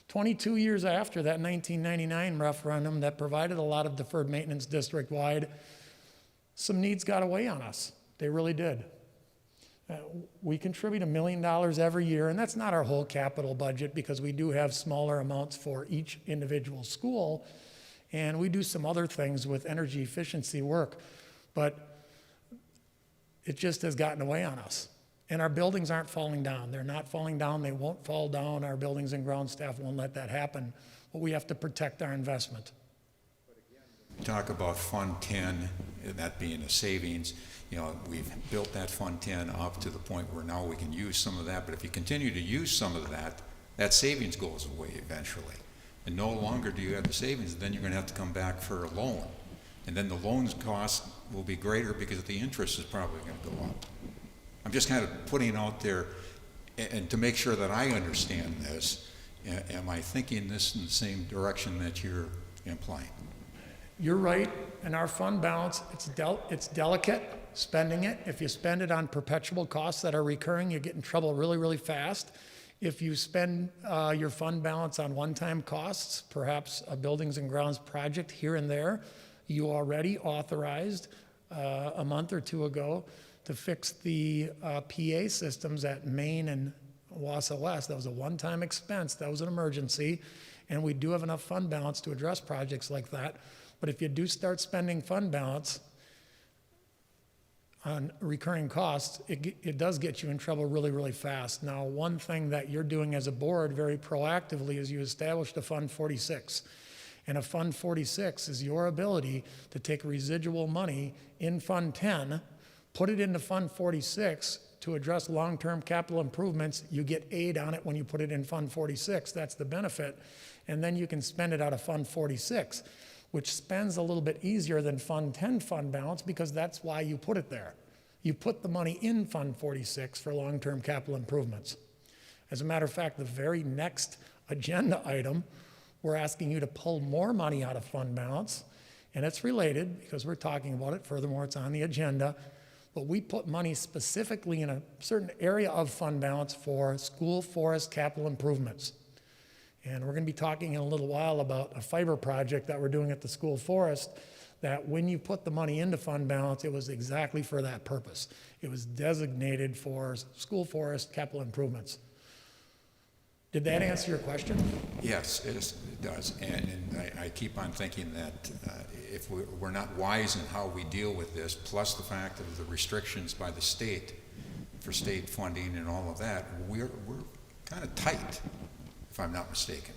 22 years after that 1999 referendum that provided a lot of deferred maintenance district-wide. Some needs got away on us. They really did. We contribute $1 million every year, and that's not our whole capital budget because we do have smaller amounts for each individual school, and we do some other things with energy efficiency work, but it just has gotten away on us. And our buildings aren't falling down. They're not falling down. They won't fall down. Our buildings and ground staff won't let that happen, but we have to protect our investment. Talk about Fund 10, that being a savings. You know, we've built that Fund 10 up to the point where now we can use some of that, but if you continue to use some of that, that savings goes away eventually. And no longer do you have the savings, then you're going to have to come back for a loan. And then the loan's cost will be greater because the interest is probably going to go up. I'm just kind of putting it out there, and to make sure that I understand this, am I thinking this in the same direction that you're implying? You're right, and our fund balance, it's delicate spending it. If you spend it on perpetual costs that are recurring, you get in trouble really, really fast. If you spend your fund balance on one-time costs, perhaps a buildings and grounds project here and there, you already authorized a month or 2 ago to fix the PA systems at Maine and Wausau West. That was a one-time expense. That was an emergency, and we do have enough fund balance to address projects like that. But if you do start spending fund balance on recurring costs, it does get you in trouble really, really fast. Now, one thing that you're doing as a board very proactively is you established a Fund 46. And a Fund 46 is your ability to take residual money in Fund 10, put it into Fund 46 to address long-term capital improvements. You get aid on it when you put it in Fund 46. That's the benefit. And then you can spend it out of Fund 46, which spends a little bit easier than Fund 10 fund balance because that's why you put it there. You put the money in Fund 46 for long-term capital improvements. As a matter of fact, the very next agenda item, we're asking you to pull more money out of fund balance, and it's related because we're talking about it. Furthermore, it's on the agenda. But we put money specifically in a certain area of fund balance for school forest capital improvements. And we're going to be talking in a little while about a fiber project that we're doing at the school forest, that when you put the money into fund balance, it was exactly for that purpose. It was designated for school forest capital improvements. Did that answer your question? Yes, it does. And I keep on thinking that if we're not wise in how we deal with this, plus the fact of the restrictions by the state for state funding and all of that, we're kind of tight, if I'm not mistaken.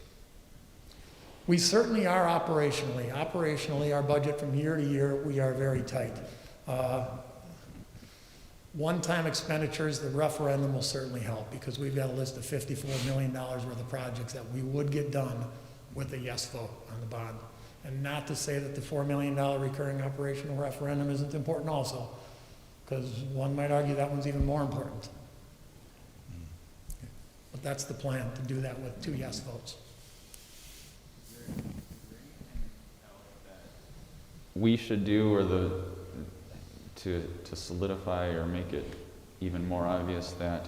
We certainly are operationally. Operationally, our budget from year to year, we are very tight. One-time expenditures, the referendum will certainly help because we've got a list of $54 million worth of projects that we would get done with a yes vote on the bond. And not to say that the $4 million recurring operational referendum isn't important also, because one might argue that one's even more important. But that's the plan, to do that with 2 yes votes. We should do, or to solidify or make it even more obvious that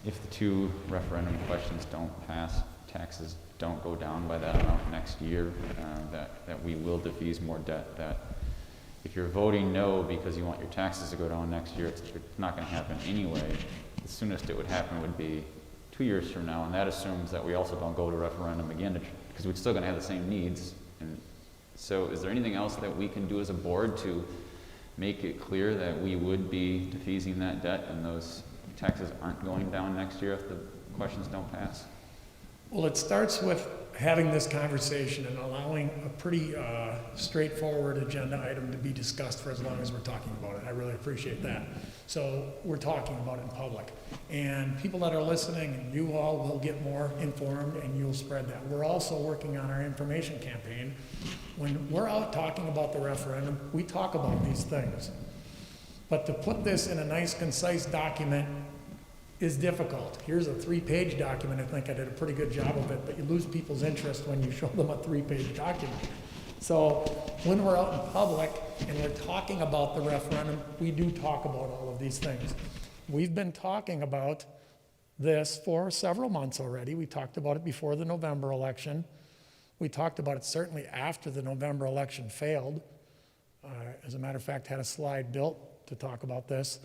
if the 2 referendum questions don't pass, taxes don't go down by that amount next year, that we will defease more debt, that if you're voting no because you want your taxes to go down next year, it's not going to happen anyway. The soonest it would happen would be 2 years from now, and that assumes that we also don't go to referendum again, because we're still going to have the same needs. And so is there anything else that we can do as a board to make it clear that we would be defeasing that debt and those taxes aren't going down next year if the questions don't pass? Well, it starts with having this conversation and allowing a pretty straightforward agenda item to be discussed for as long as we're talking about it. I really appreciate that. So we're talking about it in public. And people that are listening, and you all will get more informed and you'll spread that. We're also working on our information campaign. When we're out talking about the referendum, we talk about these things. But to put this in a nice, concise document is difficult. Here's a 3-page document. I think I did a pretty good job of it, but you lose people's interest when you show them a 3-page document. So when we're out in public and we're talking about the referendum, we do talk about all of these things. We've been talking about this for several months already. We talked about it before the November election. We talked about it certainly after the November election failed. As a matter of fact, had a slide built to talk about this.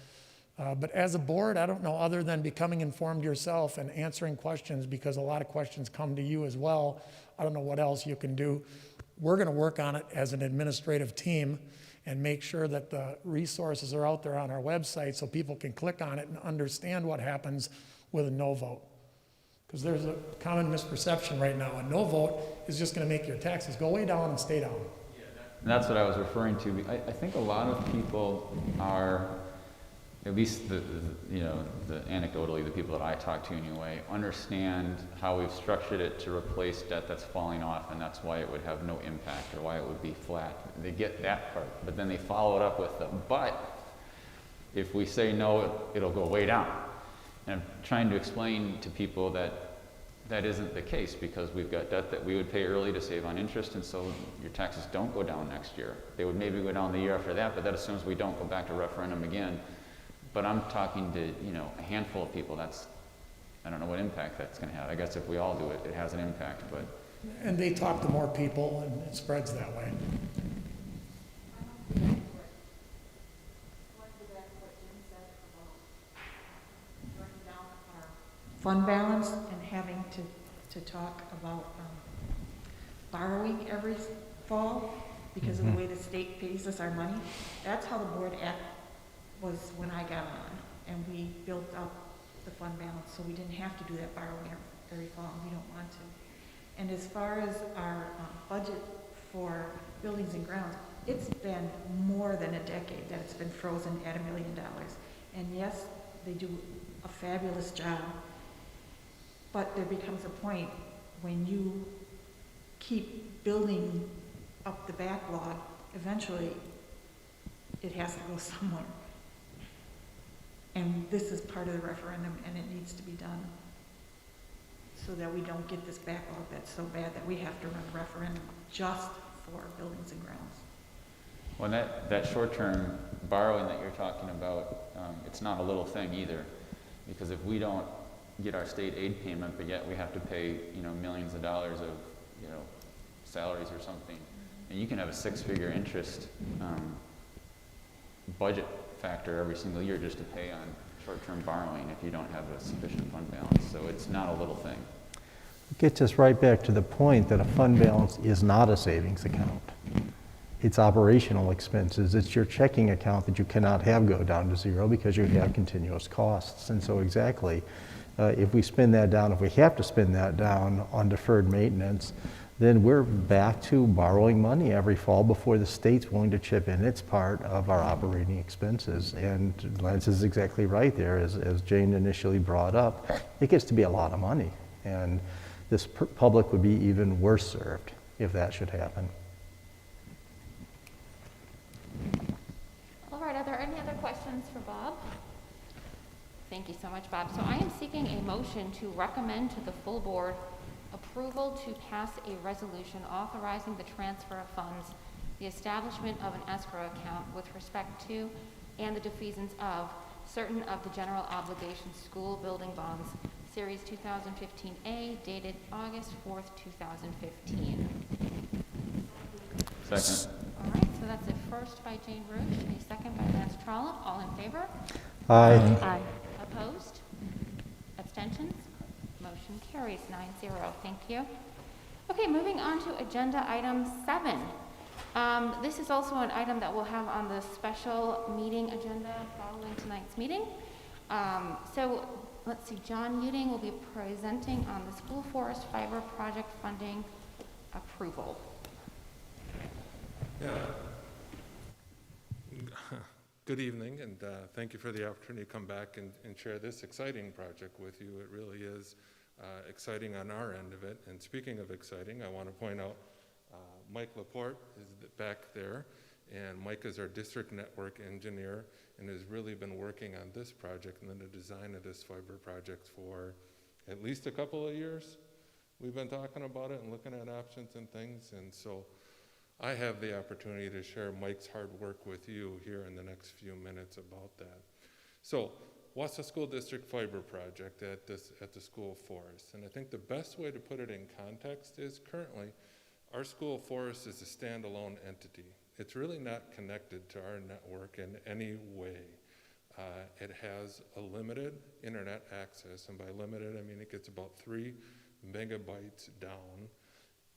But as a board, I don't know, other than becoming informed yourself and answering questions, because a lot of questions come to you as well, I don't know what else you can do. We're going to work on it as an administrative team and make sure that the resources are out there on our website so people can click on it and understand what happens with a no vote. Because there's a common misperception right now. A no vote is just going to make your taxes go way down and stay down. And that's what I was referring to. I think a lot of people are, at least anecdotally, the people that I talk to anyway, understand how we've structured it to replace debt that's falling off, and that's why it would have no impact or why it would be flat. They get that part, but then they follow it up with the, but if we say no, it'll go way down. And I'm trying to explain to people that that isn't the case, because we've got debt that we would pay early to save on interest, and so your taxes don't go down next year. They would maybe go down the year after that, but that assumes we don't go back to referendum again. But I'm talking to, a handful of people. I don't know what impact that's going to have. I guess if we all do it, it has an impact, but. And they talk to more people and it spreads that way. Fund balance and having to talk about borrowing every fall because of the way the state pays us our money. That's how the board was when I got on, and we built up the fund balance so we didn't have to do that borrowing every fall, and we don't want to. And as far as our budget for buildings and grounds, it's been more than a decade that it's been frozen at $1 million. And yes, they do a fabulous job, but there becomes a point when you keep building up the backlog, eventually it has to go somewhere. And this is part of the referendum, and it needs to be done so that we don't get this backlog that's so bad that we have to run a referendum just for buildings and grounds. Well, that short-term borrowing that you're talking about, it's not a little thing either, because if we don't get our state aid payment, but yet we have to pay, millions of dollars of, salaries or something, and you can have a 6-figure interest budget factor every single year just to pay on short-term borrowing if you don't have a sufficient fund balance. So it's not a little thing. It gets us right back to the point that a fund balance is not a savings account. It's operational expenses. It's your checking account that you cannot have go down to zero because you have continuous costs. And so exactly, if we spend that down, if we have to spend that down on deferred maintenance, then we're back to borrowing money every fall before the state's willing to chip in its part of our operating expenses. And Lance is exactly right there, as Jane initially brought up. It gets to be a lot of money, and this public would be even worse served if that should happen. All right, are there any other questions for Bob? Thank you so much, Bob. So I am seeking a motion to recommend to the full board approval to pass a resolution authorizing the transfer of funds, the establishment of an escrow account with respect to, and the defeasance of certain of the general obligation school building bonds, Series 2015A, dated August 4th, 2015. Second. All right, so that's a first by Jane Rouge, a second by Lance Trollope. All in favor? Aye. Aye. Opposed? Abstentions? Motion carries 9-0. Thank you. Okay, moving on to agenda item 7. This is also an item that we'll have on the special meeting agenda following tonight's meeting. So let's see, John Uding will be presenting on the school forest fiber project funding approval. Yeah. Good evening, and thank you for the opportunity to come back and share this exciting project with you. It really is exciting on our end of it. And speaking of exciting, I want to point out Mike Laporte is back there, and Mike is our district network engineer and has really been working on this project and then the design of this fiber project for at least a couple of years. We've been talking about it and looking at options and things, and so I have the opportunity to share Mike's hard work with you here in the next few minutes about that. So, Wausau School District Fiber Project at the school forest. And I think the best way to put it in context is currently our school forest is a standalone entity. It's really not connected to our network in any way. It has a limited internet access, and by limited I mean it gets about 3 megabytes down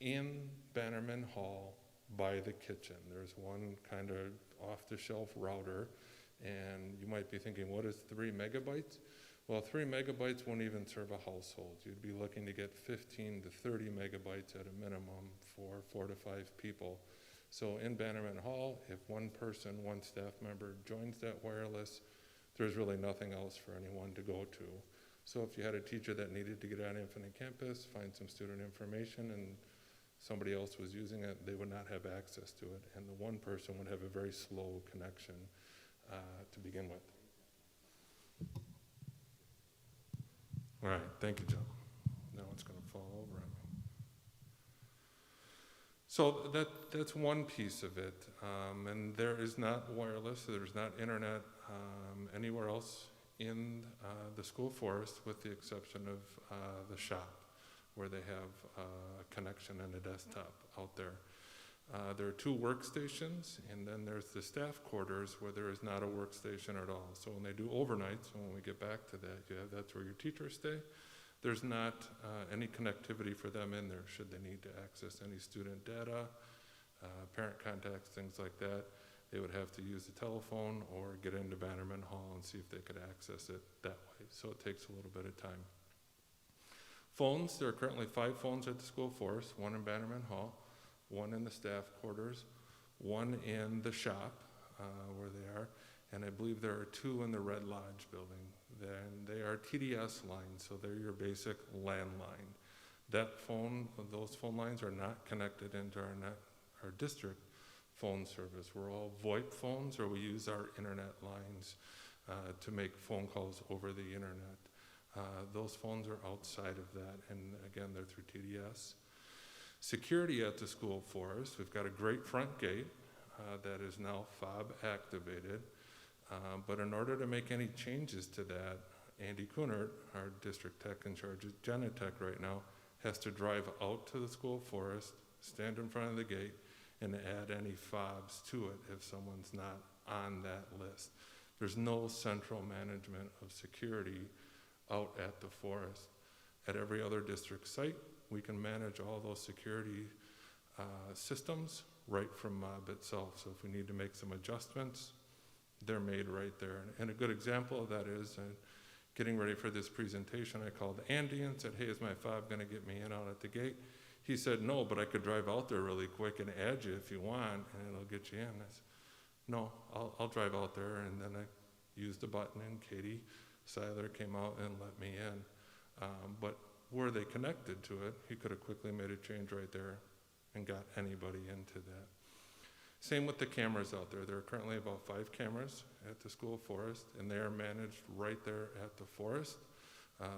in Bannerman Hall by the kitchen. There's one kind of off-the-shelf router, and you might be thinking, what is 3 megabytes? Well, 3 megabytes won't even serve a household. You'd be looking to get 15 to 30 megabytes at a minimum for 4 to 5 people. So in Bannerman Hall, if one person, one staff member joins that wireless, there's really nothing else for anyone to go to. So if you had a teacher that needed to get on Infinite Campus, find some student information, and somebody else was using it, they would not have access to it, and the one person would have a very slow connection to begin with. All right, thank you, John. Now it's going to fall over on me. So that's one piece of it, and there is not wireless, there's not internet anywhere else in the school forest with the exception of the shop, where they have a connection and a desktop out there. There are 2 workstations, and then there's the staff quarters where there is not a workstation at all. So when they do overnights, when we get back to that, that's where your teachers stay. There's not any connectivity for them in there should they need to access any student data, parent contacts, things like that. They would have to use the telephone or get into Bannerman Hall and see if they could access it that way. So it takes a little bit of time. Phones, there are currently 5 phones at the school forest, 1 in Bannerman Hall, 1 in the staff quarters, 1 in the shop where they are, and I believe there are 2 in the Red Lodge building. Then they are TDS lines, so they're your basic landline. Those phone lines are not connected into our district phone service. We're all VoIP phones, or we use our internet lines to make phone calls over the internet. Those phones are outside of that, and again, they're through TDS. Security at the school forest, we've got a great front gate that is now fob activated, but in order to make any changes to that, Andy Kunert, our district tech in charge of Genetech right now, has to drive out to the school forest, stand in front of the gate, and add any fobs to it if someone's not on that list. There's no central management of security out at the forest. At every other district site, we can manage all those security systems right from MOB itself. So if we need to make some adjustments, they're made right there. And a good example of that is getting ready for this presentation, I called Andy and said, hey, is my fob going to get me in out at the gate? He said, no, but I could drive out there really quick and add you if you want, and it'll get you in. I said, no, I'll drive out there. And then I used a button, and Katie Seiler came out and let me in. But were they connected to it, he could have quickly made a change right there and got anybody into that. Same with the cameras out there. There are currently about 5 cameras at the school forest, and they are managed right there at the forest.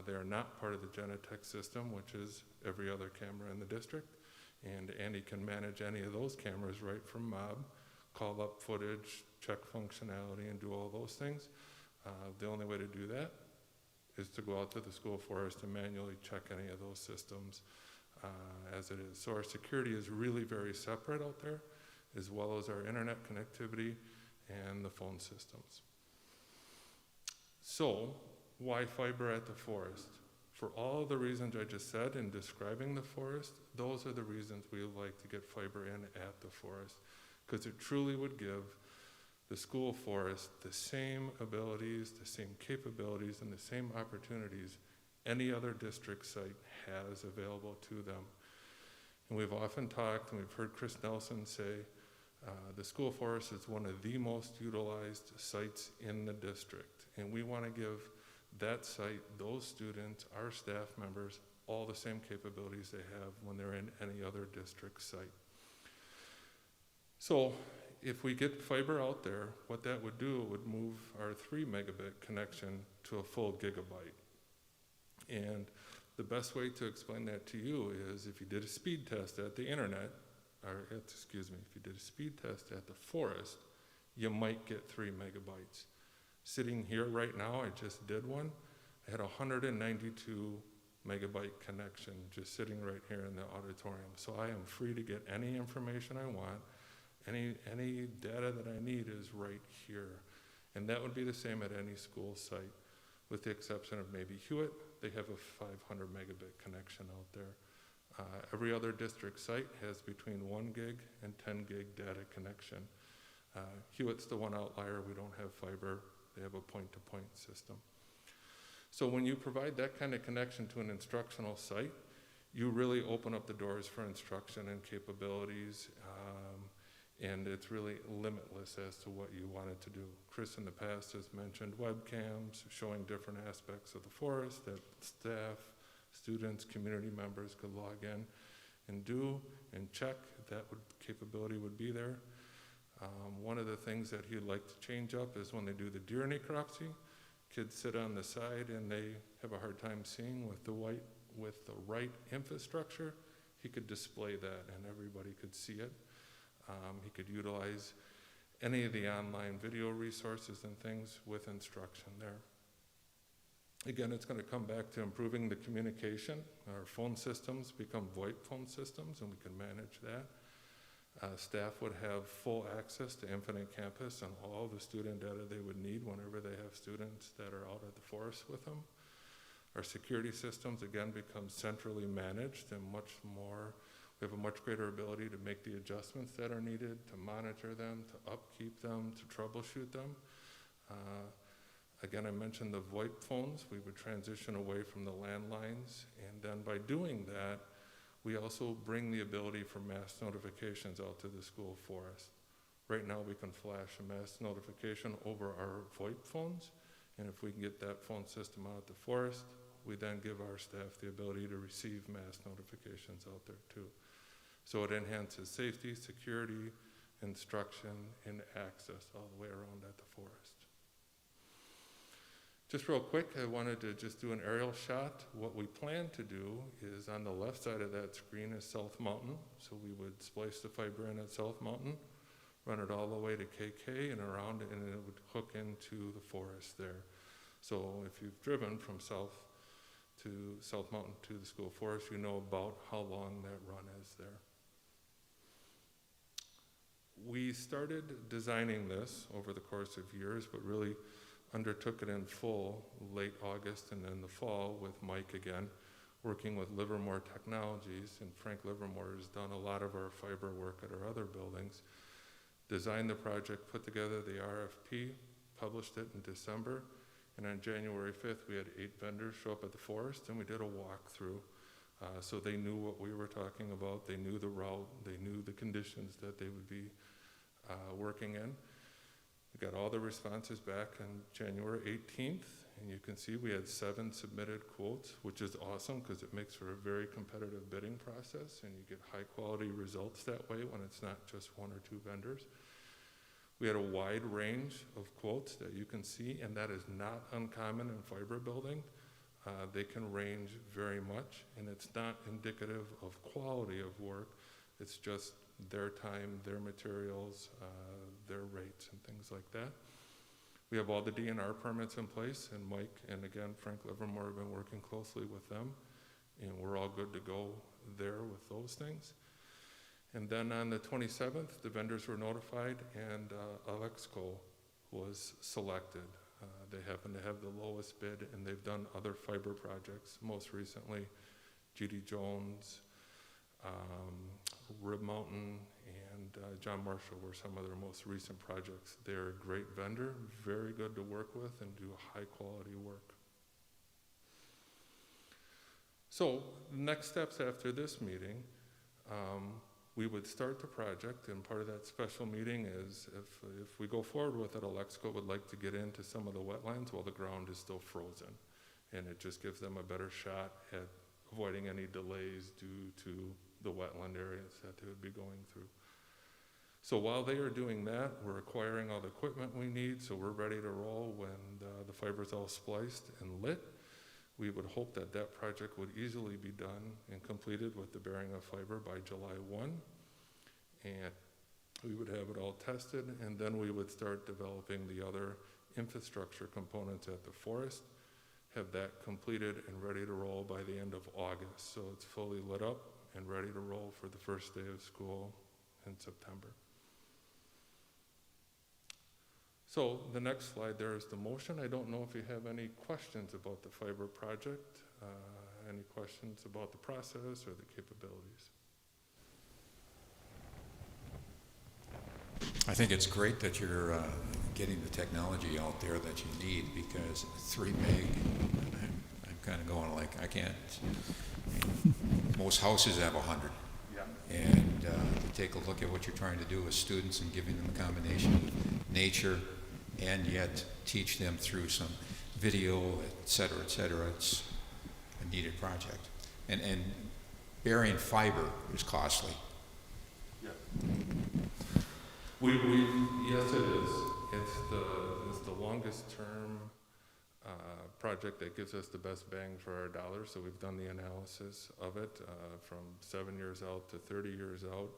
They are not part of the Genetech system, which is every other camera in the district. And Andy can manage any of those cameras right from MOB, call up footage, check functionality, and do all those things. The only way to do that is to go out to the school forest and manually check any of those systems as it is. So our security is really very separate out there. as well as our internet connectivity and the phone systems. So, why fiber at the forest? For all the reasons I just said in describing the forest, those are the reasons we would like to get fiber in at the forest, because it truly would give the school forest the same abilities, the same capabilities, and the same opportunities any other district site has available to them. And we've often talked, and we've heard Chris Nelson say, the school forest is one of the most utilized sites in the district. And we want to give that site, those students, our staff members, all the same capabilities they have when they're in any other district site. So if we get fiber out there, what that would do would move our 3 megabit connection to a full gigabyte. And the best way to explain that to you is if you did a speed test at the internet, if you did a speed test at the forest, you might get 3 megabytes. Sitting here right now, I just did one. I had a 192 megabyte connection just sitting right here in the auditorium. So I am free to get any information I want. Any data that I need is right here. And that would be the same at any school site, with the exception of maybe Hewitt. They have a 500 megabit connection out there. Every other district site has between 1 gig and 10 gig data connection. Hewitt's the one outlier. We don't have fiber. They have a point-to-point system. So when you provide that kind of connection to an instructional site, you really open up the doors for instruction and capabilities, and it's really limitless as to what you wanted to do. Chris in the past has mentioned webcams showing different aspects of the forest that staff, students, community members could log in and do and check that capability would be there. One of the things that he'd like to change up is when they do the deer necropsy, kids sit on the side and they have a hard time seeing with the right infrastructure. He could display that and everybody could see it. He could utilize any of the online video resources and things with instruction there. Again, it's going to come back to improving the communication. Our phone systems become VoIP phone systems, and we can manage that. Staff would have full access to Infinite Campus and all the student data they would need whenever they have students that are out at the forest with them. Our security systems, again, become centrally managed and we have a much greater ability to make the adjustments that are needed, to monitor them, to upkeep them, to troubleshoot them. Again, I mentioned the VoIP phones. We would transition away from the landlines, and then by doing that, we also bring the ability for mass notifications out to the school forest. Right now, we can flash a mass notification over our VoIP phones, and if we can get that phone system out at the forest, we then give our staff the ability to receive mass notifications out there too. So it enhances safety, security, instruction, and access all the way around at the forest. Just real quick, I wanted to just do an aerial shot. What we plan to do is on the left side of that screen is South Mountain. So we would splice the fiber in at South Mountain, run it all the way to KK and around, and it would hook into the forest there. So if you've driven from South Mountain to the school forest, you know about how long that run is there. We started designing this over the course of years, but really undertook it in full late August and in the fall with Mike again, working with Livermore Technologies, and Frank Livermore has done a lot of our fiber work at our other buildings. Designed the project, put together the RFP, published it in December, and on January 5th we had 8 vendors show up at the forest and we did a walkthrough. So they knew what we were talking about, they knew the route, they knew the conditions that they would be working in. We got all the responses back on January 18th, and you can see we had 7 submitted quotes, which is awesome because it makes for a very competitive bidding process, and you get high quality results that way when it's not just 1 or 2 vendors. We had a wide range of quotes that you can see, and that is not uncommon in fiber building. They can range very much, and it's not indicative of quality of work. It's just their time, their materials, their rates, and things like that. We have all the DNR permits in place, and Mike and again Frank Livermore have been working closely with them, and we're all good to go there with those things. And then on the 27th, the vendors were notified, and Alexco was selected. They happen to have the lowest bid, and they've done other fiber projects. Most recently, G.D. Jones, Rib Mountain, and John Marshall were some of their most recent projects. They're a great vendor, very good to work with, and do high quality work. So the next steps after this meeting, we would start the project, and part of that special meeting is if we go forward with it, Alexco would like to get into some of the wetlands while the ground is still frozen. And it just gives them a better shot at avoiding any delays due to the wetland areas that they would be going through. So while they are doing that, we're acquiring all the equipment we need, so we're ready to roll when the fiber's all spliced and lit. We would hope that that project would easily be done and completed with the bearing of fiber by July 1. And we would have it all tested, and then we would start developing the other infrastructure components at the forest, have that completed and ready to roll by the end of August. So it's fully lit up and ready to roll for the first day of school in September. So the next slide there is the motion. I don't know if you have any questions about the fiber project, any questions about the process or the capabilities. I think it's great that you're getting the technology out there that you need, because 3 meg, I'm kind of going like, I can't. Most houses have 100. Yeah. And take a look at what you're trying to do with students and giving them a combination of nature and yet teach them through some video, et cetera, et cetera. It's a needed project. And burying fiber is costly. Yeah. Yes, it is. It's the longest term project that gives us the best bang for our dollar. So we've done the analysis of it from 7 years out to 30 years out.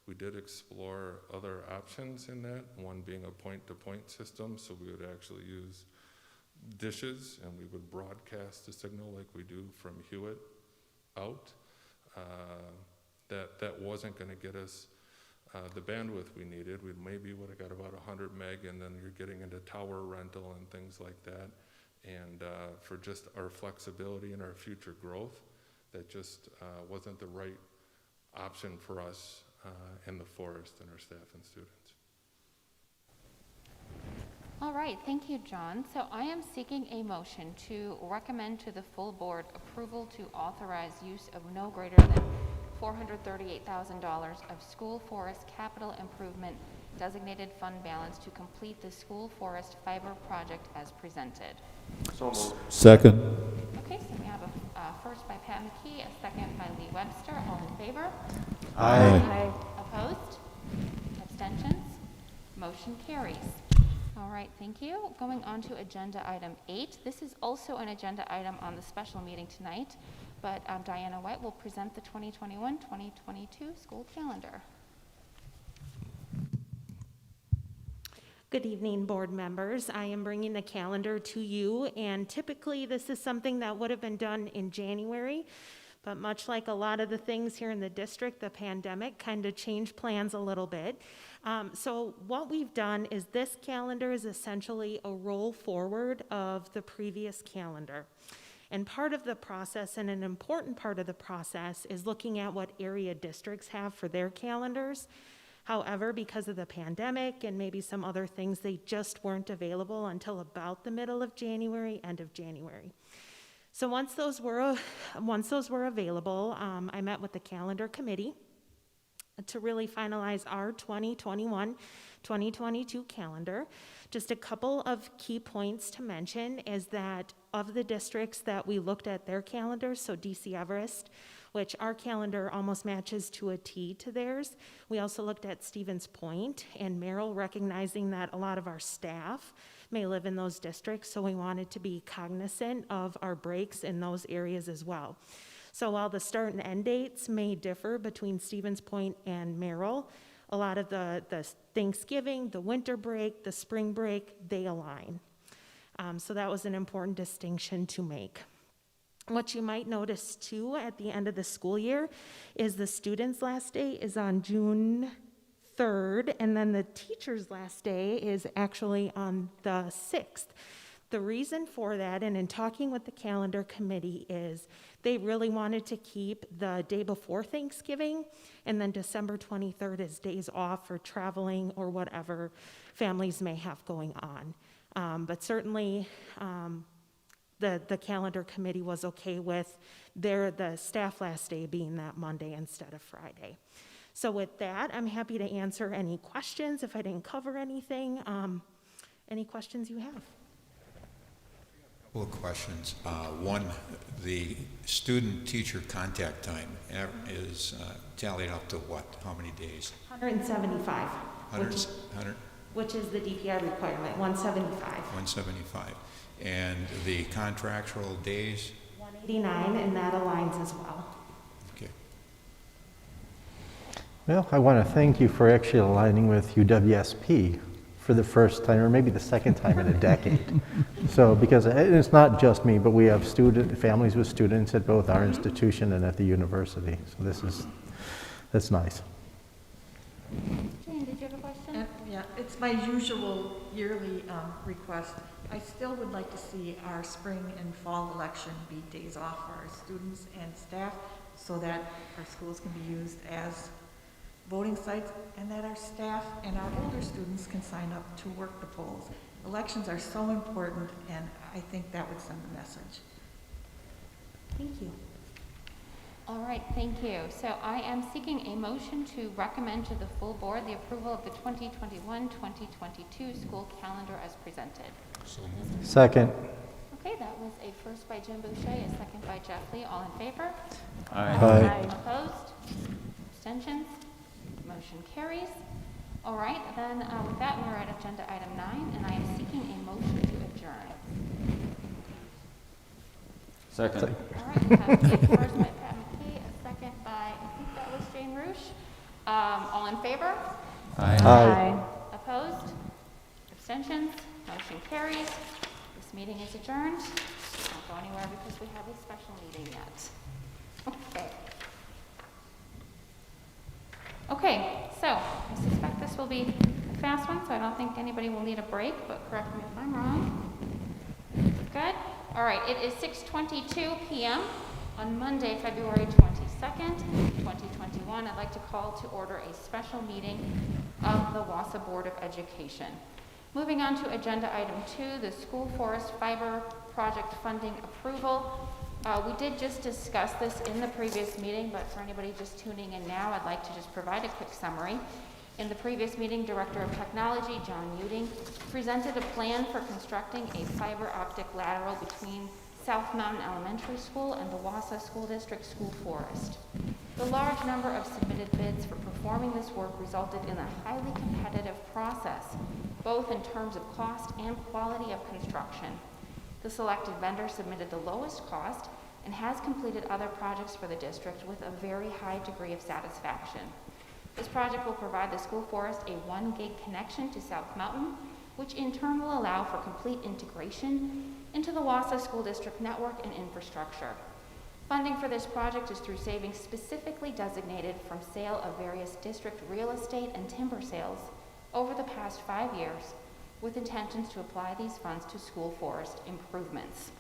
We did explore other options in that, one being a point-to-point system, so we would actually use dishes and we would broadcast the signal like we do from Hewitt out. That wasn't going to get us the bandwidth we needed. We maybe would have got about 100 meg, and then you're getting into tower rental and things like that. And for just our flexibility and our future growth, that just wasn't the right option for us in the forest and our staff and students. All right, thank you, John. So I am seeking a motion to recommend to the full board approval to authorize use of no greater than $438,000 of school forest capital improvement designated fund balance to complete the school forest fiber project as presented. So moved. Second. Okay, so we have a first by Pat McKee, a second by Lee Webster. All in favor? Aye. Opposed? Abstentions? Motion carries. All right, thank you. Going on to agenda item 8. This is also an agenda item on the special meeting tonight, but Diana White will present the 2021-2022 school calendar. Good evening, board members. I am bringing the calendar to you, and typically this is something that would have been done in January, but much like a lot of the things here in the district, the pandemic kind of changed plans a little bit. So what we've done is this calendar is essentially a roll forward of the previous calendar. And part of the process, and an important part of the process, is looking at what area districts have for their calendars. However, because of the pandemic and maybe some other things, they just weren't available until about the middle of January, end of January. So once those were available, I met with the calendar committee to really finalize our 2021-2022 calendar. Just a couple of key points to mention is that of the districts that we looked at their calendars, so DC Everest, which our calendar almost matches to a T to theirs. We also looked at Stevens Point and Merrill, recognizing that a lot of our staff may live in those districts, so we wanted to be cognizant of our breaks in those areas as well. So while the start and end dates may differ between Stevens Point and Merrill, a lot of the Thanksgiving, the winter break, the spring break, they align. So that was an important distinction to make. What you might notice too at the end of the school year is the students' last day is on June 3rd, and then the teacher's last day is actually on the 6th. The reason for that, and in talking with the calendar committee, is they really wanted to keep the day before Thanksgiving, and then December 23rd is days off for traveling or whatever families may have going on. But certainly, the calendar committee was okay with the staff last day being that Monday instead of Friday. So with that, I'm happy to answer any questions if I didn't cover anything. Any questions you have? Couple of questions. One, the student-teacher contact time is tallied up to what? How many days? 175. 100, Which is the DPI requirement, 175. 175. And the contractual days? 189, and that aligns as well. Okay. Well, I want to thank you for actually aligning with UWSP for the first time, or maybe the second time in a decade. So, because it's not just me, but we have families with students at both our institution and at the university. So that's nice. Jane, did you have a question? Yeah, it's my usual yearly request. I still would like to see our spring and fall election be days off for our students and staff so that our schools can be used as voting sites and that our staff and our older students can sign up to work the polls. Elections are so important, and I think that would send a message. Thank you. All right, thank you. So I am seeking a motion to recommend to the full board the approval of the 2021-2022 school calendar as presented. Second. Okay, that was a first by Jim Boucher, a second by Jeff Lee. All in favor? Aye. Aye. Opposed? Abstentions? Motion carries. All right, then with that, we're at agenda item 9, and I am seeking a motion to adjourn. Second. All right, we have a first by Pat McKee, a second by, I think that was Jane Roosh. All in favor? Aye. Aye. Opposed? Abstentions? Motion carries. This meeting is adjourned. Don't go anywhere because we have a special meeting yet. Okay. Okay, so I suspect this will be a fast one, so I don't think anybody will need a break, but correct me if I'm wrong. Good. All right, it is 6:22 p.m. on Monday, February 22nd, 2021. I'd like to call to order a special meeting of the Wausau Board of Education. Moving on to agenda item 2, the school forest fiber project funding approval. We did just discuss this in the previous meeting, but for anybody just tuning in now, I'd like to just provide a quick summary. In the previous meeting, Director of Technology, John Uding, presented a plan for constructing a fiber optic lateral between South Mountain Elementary School and the Wausau School District School Forest. The large number of submitted bids for performing this work resulted in a highly competitive process, both in terms of cost and quality of construction. The selected vendor submitted the lowest cost and has completed other projects for the district with a very high degree of satisfaction. This project will provide the school forest a 1 gig connection to South Mountain, which in turn will allow for complete integration into the Wausau School District network and infrastructure. Funding for this project is through savings specifically designated from sale of various district real estate and timber sales over the past 5 years, with intentions to apply these funds to school forest improvements.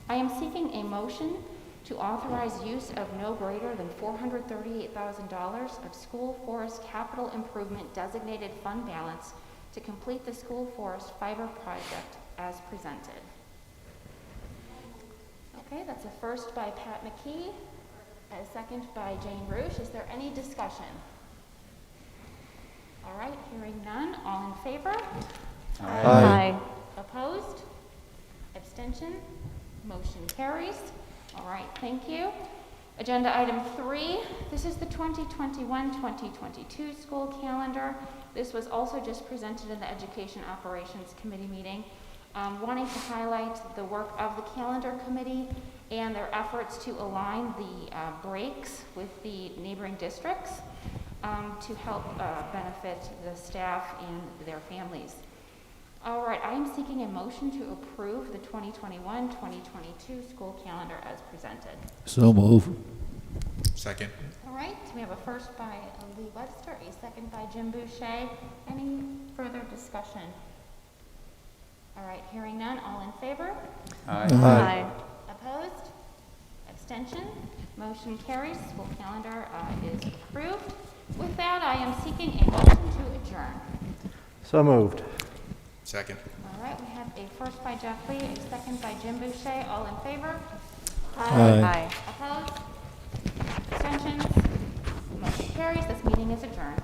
I am seeking a motion to authorize use of no greater than $438,000 of school forest capital improvement designated fund balance to complete the school forest fiber project as presented. Okay, that's a first by Pat McKee, a second by Jane Roosh. Is there any discussion? All right, hearing none. All in favor? Aye. Opposed? Abstention? Motion carries. All right, thank you. Agenda item 3, this is the 2021-2022 school calendar. This was also just presented in the Education Operations Committee meeting. Wanting to highlight the work of the calendar committee and their efforts to align the breaks with the neighboring districts to help benefit the staff and their families. All right, I am seeking a motion to approve the 2021-2022 school calendar as presented. So move. Second. All right, we have a first by Lee Webster, a second by Jim Boucher. Any further discussion? All right, hearing none, all in favor? Aye. Opposed? Abstention? Motion carries. School calendar is approved. With that, I am seeking a motion to adjourn. So moved. Second. All right, we have a first by Jeff Lee, a second by Jim Boucher. All in favor? Aye. Opposed? Abstentions? Motion carries. This meeting is adjourned.